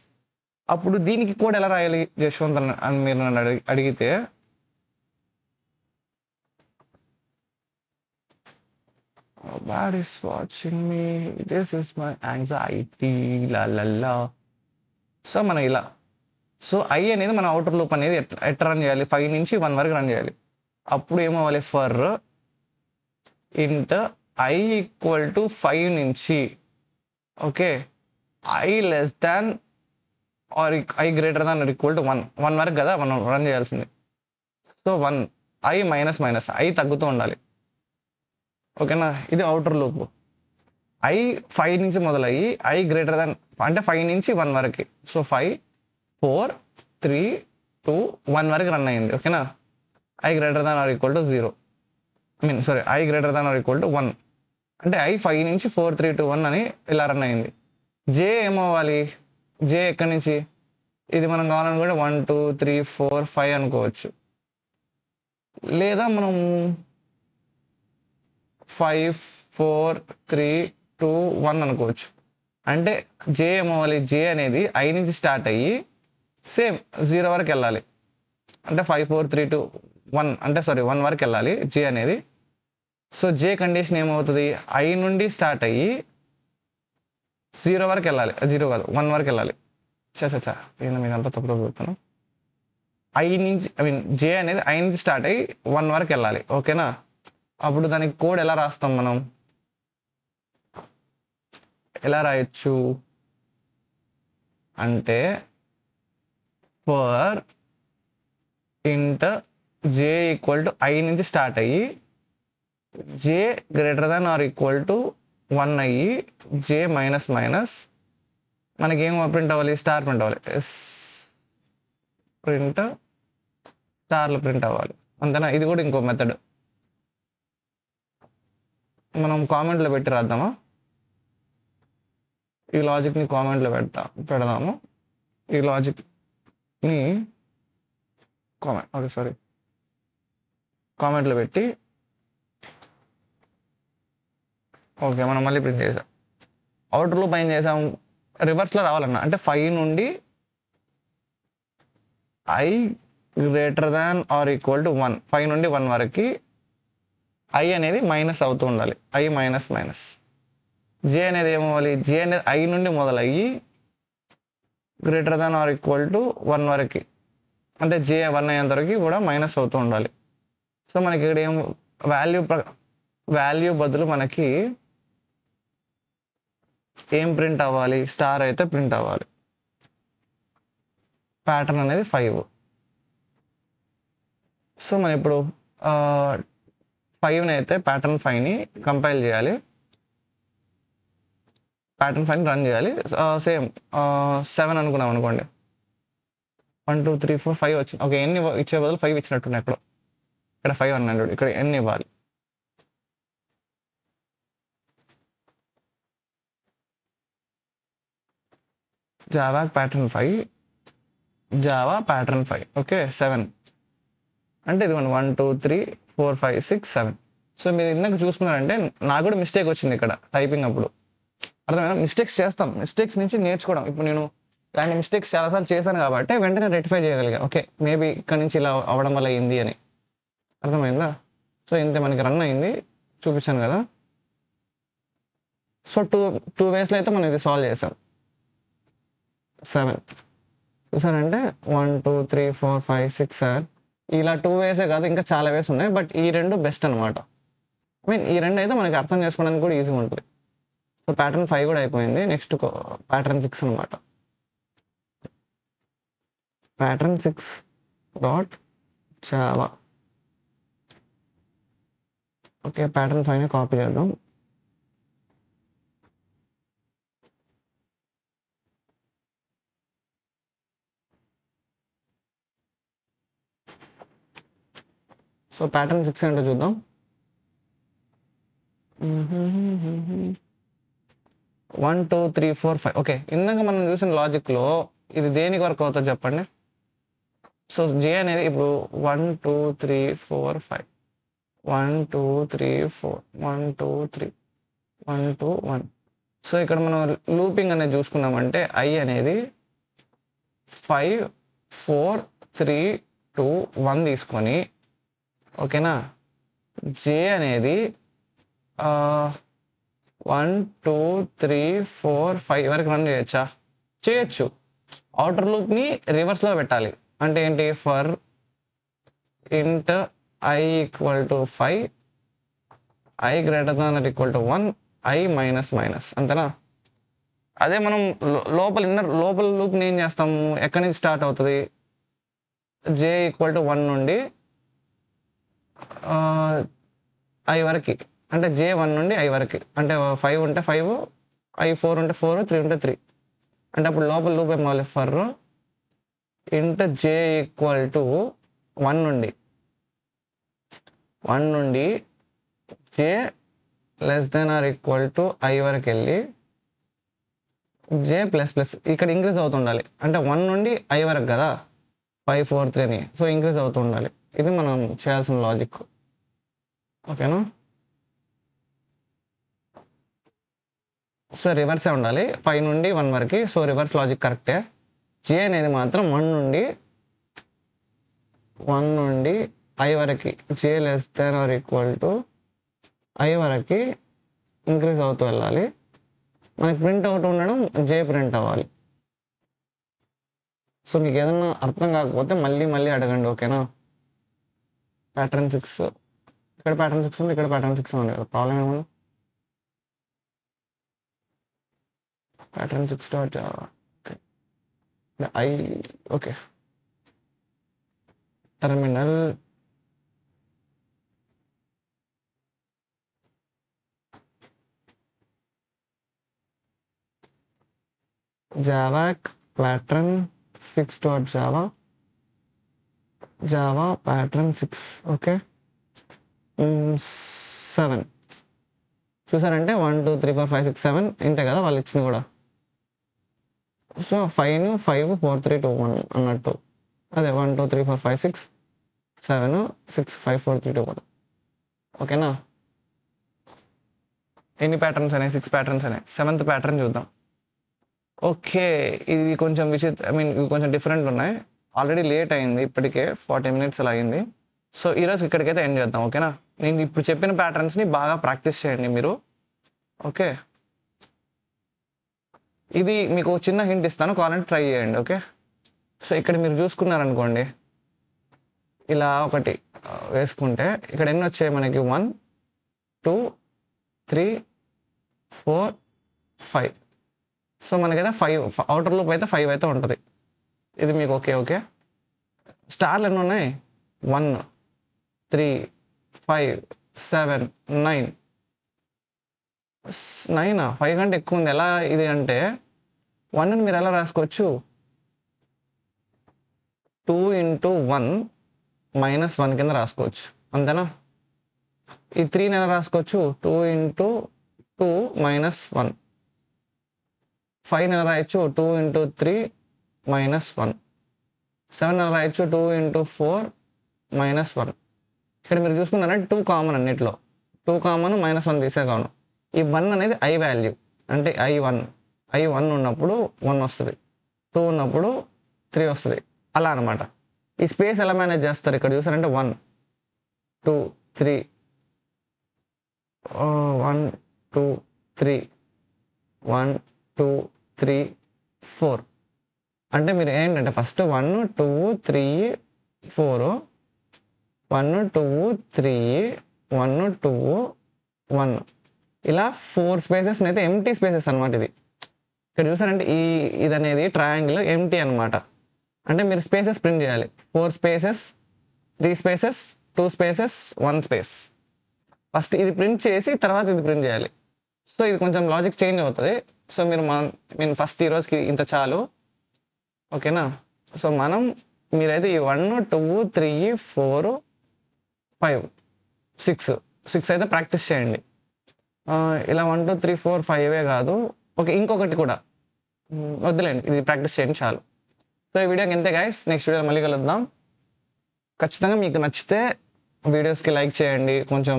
అప్పుడు దీనికి కోడ్ ఎలా రాయాలి యశ్వంత్ అని మీరు నన్ను అడిగితే God is watching me. This is my anxiety. La la la. So మనం ఇలా సో i అనేది మన అవుటర్ లూప్ అనేది ఎట్లా రన్ చేయాలి 5 నుంచి 1 వరకు రన్ చేయాలి అప్పుడు ఏమవ్వాలి ఫర్ ఇంట్ i ఈక్వల్ టు 5 నుంచి okay i less than are i greater than or equal to 1 వరకు కదా మనం రన్ చేయాల్సింది so 1 I minus minus I తగ్గుతూ ఉండాలి. ఓకేనా, ఇది అవుటర్ లూప్. ఐ 5 నుంచి మొదలయ్యి ఐ గ్రేటర్ దాన్ అంటే 5 నుంచి 1 వరకు. సో 5 4 3 2 1 వరకు రన్ అయింది. ఓకేనా, I greater than or equal to 0 I greater than or equal to 1 అంటే ఐ 5 నుంచి 4 3 2 1 అని ఇలా రన్ అయింది. జే ఏమవ్వాలి, జే ఎక్కడి నుంచి, ఇది మనం కావాలనుకుంటే 1 2 3 4 5 అనుకోవచ్చు, లేదా మనం 5 4 3 2 1 అనుకోవచ్చు. అంటే జే ఏమవ్వాలి, జే అనేది ఐ నుంచి స్టార్ట్ అయ్యి సేమ్ 0 వరకు వెళ్ళాలి. అంటే 5 4 3 2 1 అంటే 1 వరకు వెళ్ళాలి జే అనేది. సో జే కండిషన్ ఏమవుతుంది, ఐ నుండి స్టార్ట్ అయ్యి 0 వరకు వెళ్ళాలి, 0 కాదు 1 వరకు వెళ్ళాలి. నేను మీకు అంతా తప్పు చెప్తాను. ఐ నుంచి జే అనేది ఐ నుంచి స్టార్ట్ అయ్యి 1 వరకు వెళ్ళాలి. ఓకేనా, అప్పుడు దానికి కోడ్ ఎలా రాస్తాం, మనం ఎలా రాయొచ్చు అంటే for int J equal to I నుంచి స్టార్ట్ అయ్యి J greater than or equal to 1 అయ్యి జే మైనస్ మైనస్ మనకి ఏం ప్రింట్ అవ్వాలి, స్టార్ ప్రింట్ అవ్వాలి. ప్రింట్ స్టార్లు ప్రింట్ అవ్వాలి, అంతేనా. ఇది కూడా ఇంకో మెథడ్, మనం కామెంట్లో పెట్టి రాద్దామా, ఈ లాజిక్ని కామెంట్లో పెడదాము. ఈ లాజిక్ని కామెంట్లో పెట్టి ఓకే మనం మళ్ళీ ప్రింట్ చేసాం. అవుటర్ లూప్ ఏం చేసాం, రివర్స్లో రావాలన్నా అంటే 5 నుండి I greater than or equal to 1, 5 నుండి 1 వరకు ఐ అనేది మైనస్ అవుతూ ఉండాలి, ఐ మైనస్ మైనస్. జే అనేది ఏమవ్వాలి, జే అనేది ఐ నుండి మొదలయ్యి greater than or equal to 1 వరకు అంటే జే 1 అయ్యేంత వరకు కూడా మైనస్ అవుతూ ఉండాలి. సో మనకి ఇక్కడ ఏం వాల్యూ బదులు మనకి ఏం ప్రింట్ అవ్వాలి, స్టార్ అయితే ప్రింట్ అవ్వాలి. ప్యాటర్న్ అనేది 5. సో మనం ఇప్పుడు 5ని అయితే ప్యాటర్న్ 5ని కంపైల్ చేయాలి, ప్యాటర్న్ 5ని రన్ చేయాలి. సేమ్ 7 అనుకున్నాం అనుకోండి, 1 2 3 4 5 వచ్చింది. ఓకే, ఎన్ని ఇచ్చే బదులు 5 ఇచ్చినట్టున్నాయి ఇక్కడ 5 అన్నాడు, ఇక్కడ ఎన్ని ఇవ్వాలి. జావా ప్యాటర్న్ 5 ఓకే 7 అంటే ఇదిగోండి 1 2 3 4 5 6 7. సో మీరు ఇందాక చూసుకున్నారంటే నాకు కూడా మిస్టేక్ వచ్చింది ఇక్కడ టైపింగ్ అప్పుడు. అర్థమైనా, మిస్టేక్స్ చేస్తాం, మిస్టేక్స్ నుంచి నేర్చుకోవడం. ఇప్పుడు నేను ఇలాంటి మిస్టేక్స్ చాలాసార్లు చేశాను కాబట్టి వెంటనే రెక్టిఫై చేయగలిగా. ఓకే మేబీ ఇక్కడ నుంచి ఇలా అవ్వడం వల్ల అయింది అని, అర్థమైందా. సో ఇంత మనకి రన్ అయింది, చూపించాను కదా. సో టూ వేస్లో అయితే మనం ఇది సాల్వ్ చేసాం. 7 చూసారంటే 1 2 3 4 5 6 7 ఇలా 2 వేసే కాదు, ఇంకా చాలా వేస్ ఉన్నాయి. బట్ ఈ రెండు బెస్ట్ అనమాట. ఈ రెండు అయితే మనకి అర్థం చేసుకోవడానికి కూడా ఈజీగా ఉంటుంది. సో ప్యాటర్న్ 5 కూడా అయిపోయింది. నెక్స్ట్ ప్యాటర్న్ 6 అనమాట. Pattern 6 dot Java. Okay pattern 5ని కాపీ చేద్దాం. సో ప్యాటర్న్ 6 ఏంటో చూద్దాం. 1 2 3 4 5. ఓకే ఇందాక మనం చూసిన లాజిక్లో ఇది దేనికి వర్క్ అవుతుంది చెప్పండి. సో జే అనేది ఇప్పుడు 1 2 3 4 5 1 2 3 4 1 2 3 1 2 1. సో ఇక్కడ మనం లూపింగ్ అనేది చూసుకున్నామంటే ఐ అనేది 5 4 3 2 1 తీసుకొని ఓకేనా, జే అనేది 1 2 3 4 5 వరకు రన్ చేయొచ్చా, చేయొచ్చు. అవుటర్ లూప్ని రివర్స్లో పెట్టాలి. అంటే ఏంటి, ఫర్ ఇంట్ I equal to 5 I greater than or equal to 1 I minus minus, అంతేనా. అదే మనం లోపల లూప్ని ఏం చేస్తాము, ఎక్కడి నుంచి స్టార్ట్ అవుతుంది, జే ఈక్వల్ టు 1 నుండి ఐ వరకు, అంటే J1 నుండి I వరకు, అంటే 5 ఉంటే 5, I4 ఉంటే 4, 3 ఉంటే 3. అంటే అప్పుడు లోపల లూప్ ఏం కావాలి, ఫర్ ఇంట్ J ఈక్వల్ టు 1 నుండి J less than or equal to I వరకు వెళ్ళి J ప్లస్ ప్లస్ ఇక్కడ ఇంక్రీజ్ అవుతుండాలి. అంటే 1 నుండి I వరకు కదా, 5, 4, 3 అని. సో ఇంక్రీజ్ అవుతూ ఉండాలి. ఇది మనం చేయాల్సిన లాజిక్. ఓకేనా? సో రివర్సే ఉండాలి 5 నుండి 1 వరకు. సో రివర్స్ లాజిక్ కరెక్టే. J అనేది మాత్రం 1 నుండి I వరకు, J less than or equal to I వరకు ఇంక్రీజ్ అవుతూ వెళ్ళాలి. మనకి ప్రింట్ అవుట్ ఉండడం J ప్రింట్ అవ్వాలి. సో మీకు ఏదన్నా అర్థం కాకపోతే మళ్ళీ అడగండి. ఓకేనా? ప్యాటర్న్ 6, ఇక్కడ ప్యాటర్న్ 6 ఉంది, ఇక్కడ ప్యాటర్న్ 6 ఉంది కదా, ప్రాబ్లం ఏమన్నా? Pattern 6 dot Java. Okay terminal Java pattern 6 dot Java pattern 6. Okay 7 చూసారంటే 1 2 3 4 5 6 7 ఇంతే కదా వాళ్ళు ఇచ్చింది కూడా. సో 5 4 3 2 1 అన్నట్టు, అదే 1 2 3 4 5 6 7 6 5 4 3 2 1. ఓకేనా? ఎన్ని ప్యాటర్న్స్ అనేవి? 6 ప్యాటర్న్స్ అనేవి. 7th ప్యాటర్న్ చూద్దాం. ఓకే ఇది కొంచెం ఇవి కొంచెం డిఫరెంట్ ఉన్నాయి. ఆల్రెడీ లేట్ అయింది, ఇప్పటికే 40 minutes అలా అయింది. సో ఈరోజు ఇక్కడికైతే ఎండ్ చేద్దాం. ఓకేనా? నేను ఇప్పుడు చెప్పిన ప్యాటర్న్స్ని బాగా ప్రాక్టీస్ చేయండి మీరు. ఓకే ఇది మీకు చిన్న హింట్ ఇస్తాను, కావాలంటే ట్రై చేయండి. ఓకే సో ఇక్కడ మీరు చూసుకున్నారనుకోండి, ఇలా ఒకటి వేసుకుంటే ఇక్కడ ఎన్ని వచ్చాయి మనకి? 1 2 3 4 5. సో మనకైతే 5 అవుటర్ లూప్ అయితే 5 అయితే ఉంటుంది. ఇది మీకు ఓకే. స్టార్లు ఎన్ని ఉన్నాయి? 1 3 5 7 9. 9 5 కంటే ఎక్కువ ఉంది. ఎలా ఇది అంటే 1ని మీరు ఎలా రాసుకోవచ్చు? 2 × 1 - 1 కింద రాసుకోవచ్చు, అంతేనా? ఈ 3ని ఎలా రాసుకోవచ్చు? 2 × 2 - 1. 5 ఎలా రాయొచ్చు? 2 × 3 - 1. 7 ఎలా రాయొచ్చు? 2 × 4 - 1. ఇక్కడ మీరు చూసుకున్నారంటే 2 కామన్ అన్నిట్లో, 2 కామన్ -1 తీసేగాను. ఈ 1 అనేది I వాల్యూ, అంటే I1 ఉన్నప్పుడు 1 వస్తుంది, 2 ఉన్నప్పుడు 3 వస్తుంది, అలా అనమాట. ఈ స్పేస్ ఎలా మేనేజ్ చేస్తారు? ఇక్కడ చూసారంటే 1 2 3 1 2 3 1 2 3 4. అంటే మీరు ఏంటంటే ఫస్ట్ 1 2 3 4 1 2 3 1 2 1 ఇలా 4 స్పేసెస్ అయితే ఎంటీ స్పేసెస్ అనమాట. ఇది ఇక్కడ చూసారంటే ఇది అనేది ట్రయాంగిల్ ఎంటీ అనమాట. అంటే మీరు స్పేసెస్ ప్రింట్ చేయాలి. 4 spaces 3 spaces 2 spaces 1 space. First ఇది ప్రింట్ చేసి తర్వాత ఇది ప్రింట్ చేయాలి. సో ఇది కొంచెం లాజిక్ చేంజ్ అవుతుంది. సో మీరు ఫస్ట్ ఈరోజుకి ఇంత చాలు. ఓకేనా? సో మీరైతే ఈ 1 2 3 4 5 6 అయితే ప్రాక్టీస్ చేయండి. ఇలా 1 2 3 4 5 కాదు. ఓకే ఇంకొకటి కూడా వద్దులేండి, ఇది ప్రాక్టీస్ చేయండి చాలు. సో ఈ వీడియోకి ఎంతే గైస్, నెక్స్ట్ వీడియో మళ్ళీ కలుద్దాం. ఖచ్చితంగా మీకు నచ్చితే వీడియోస్కి లైక్ చేయండి, కొంచెం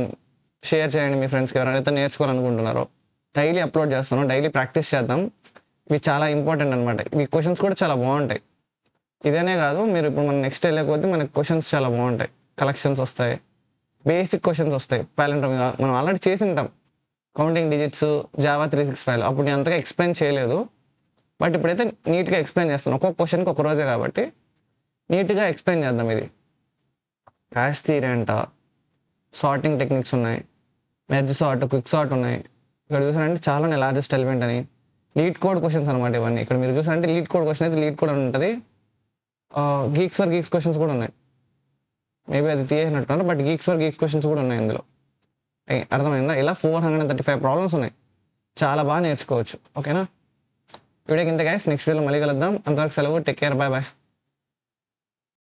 షేర్ చేయండి మీ ఫ్రెండ్స్కి ఎవరైతే నేర్చుకోవాలనుకుంటున్నారో. డైలీ అప్లోడ్ చేస్తాను, డైలీ ప్రాక్టీస్ చేద్దాం. ఇవి చాలా ఇంపార్టెంట్ అనమాట. ఇవి క్వశ్చన్స్ కూడా చాలా బాగుంటాయి. ఇదేనే కాదు, మీరు ఇప్పుడు మనం నెక్స్ట్ వెళ్ళకపోతే మనకి క్వశ్చన్స్ చాలా బాగుంటాయి. కలెక్షన్స్ వస్తాయి, బేసిక్ క్వశ్చన్స్ వస్తాయి. పాలెండ్రోమ్ మనం ఆల్రెడీ చేసి ఉంటాం, కౌంటింగ్ డిజిట్స్, జావా 365. అప్పుడు నేను అంతగా ఎక్స్ప్లెయిన్ చేయలేదు, బట్ ఇప్పుడైతే నీట్గా ఎక్స్ప్లెయిన్ చేస్తాను. ఒక్కొక్క క్వశ్చన్కి ఒక రోజే కాబట్టి నీట్గా ఎక్స్ప్లెయిన్ చేద్దాం. ఇది హ్యాష్ థియరీ అంట, సార్టింగ్ టెక్నిక్స్ ఉన్నాయి, మెర్జ్ సార్ట్, క్విక్ సార్ట్ ఉన్నాయి. ఇక్కడ చూసారంటే చాలా లార్జెస్ట్ ఎలిమెంట్ అని లీడ్ కోడ్ క్వశ్చన్స్ అనమాట ఇవన్నీ. ఇక్కడ మీరు చూసారంటే లీడ్ కోడ్ క్వశ్చన్ అయితే లీడ్ కోడ్ అని ఉంటుంది. గీక్స్ ఫర్ గీక్స్ క్వశ్చన్స్ కూడా ఉన్నాయి. మేబీ అది తీసేసినట్టున్నారు, but geeks for geeks questions కూడా ఉన్నాయి ఇందులో. అర్థమైందా? ఇలా 435 ప్రాబ్లమ్స్ ఉన్నాయి, చాలా బాగా నేర్చుకోవచ్చు. ఓకేనా? వీడియోకి ఇంత గైస్, నెక్స్ట్ వీడియోలో మళ్ళీ కలుద్దాం. అంతవరకు సెలవు, టేక్ కేర్, బాయ్ బాయ్.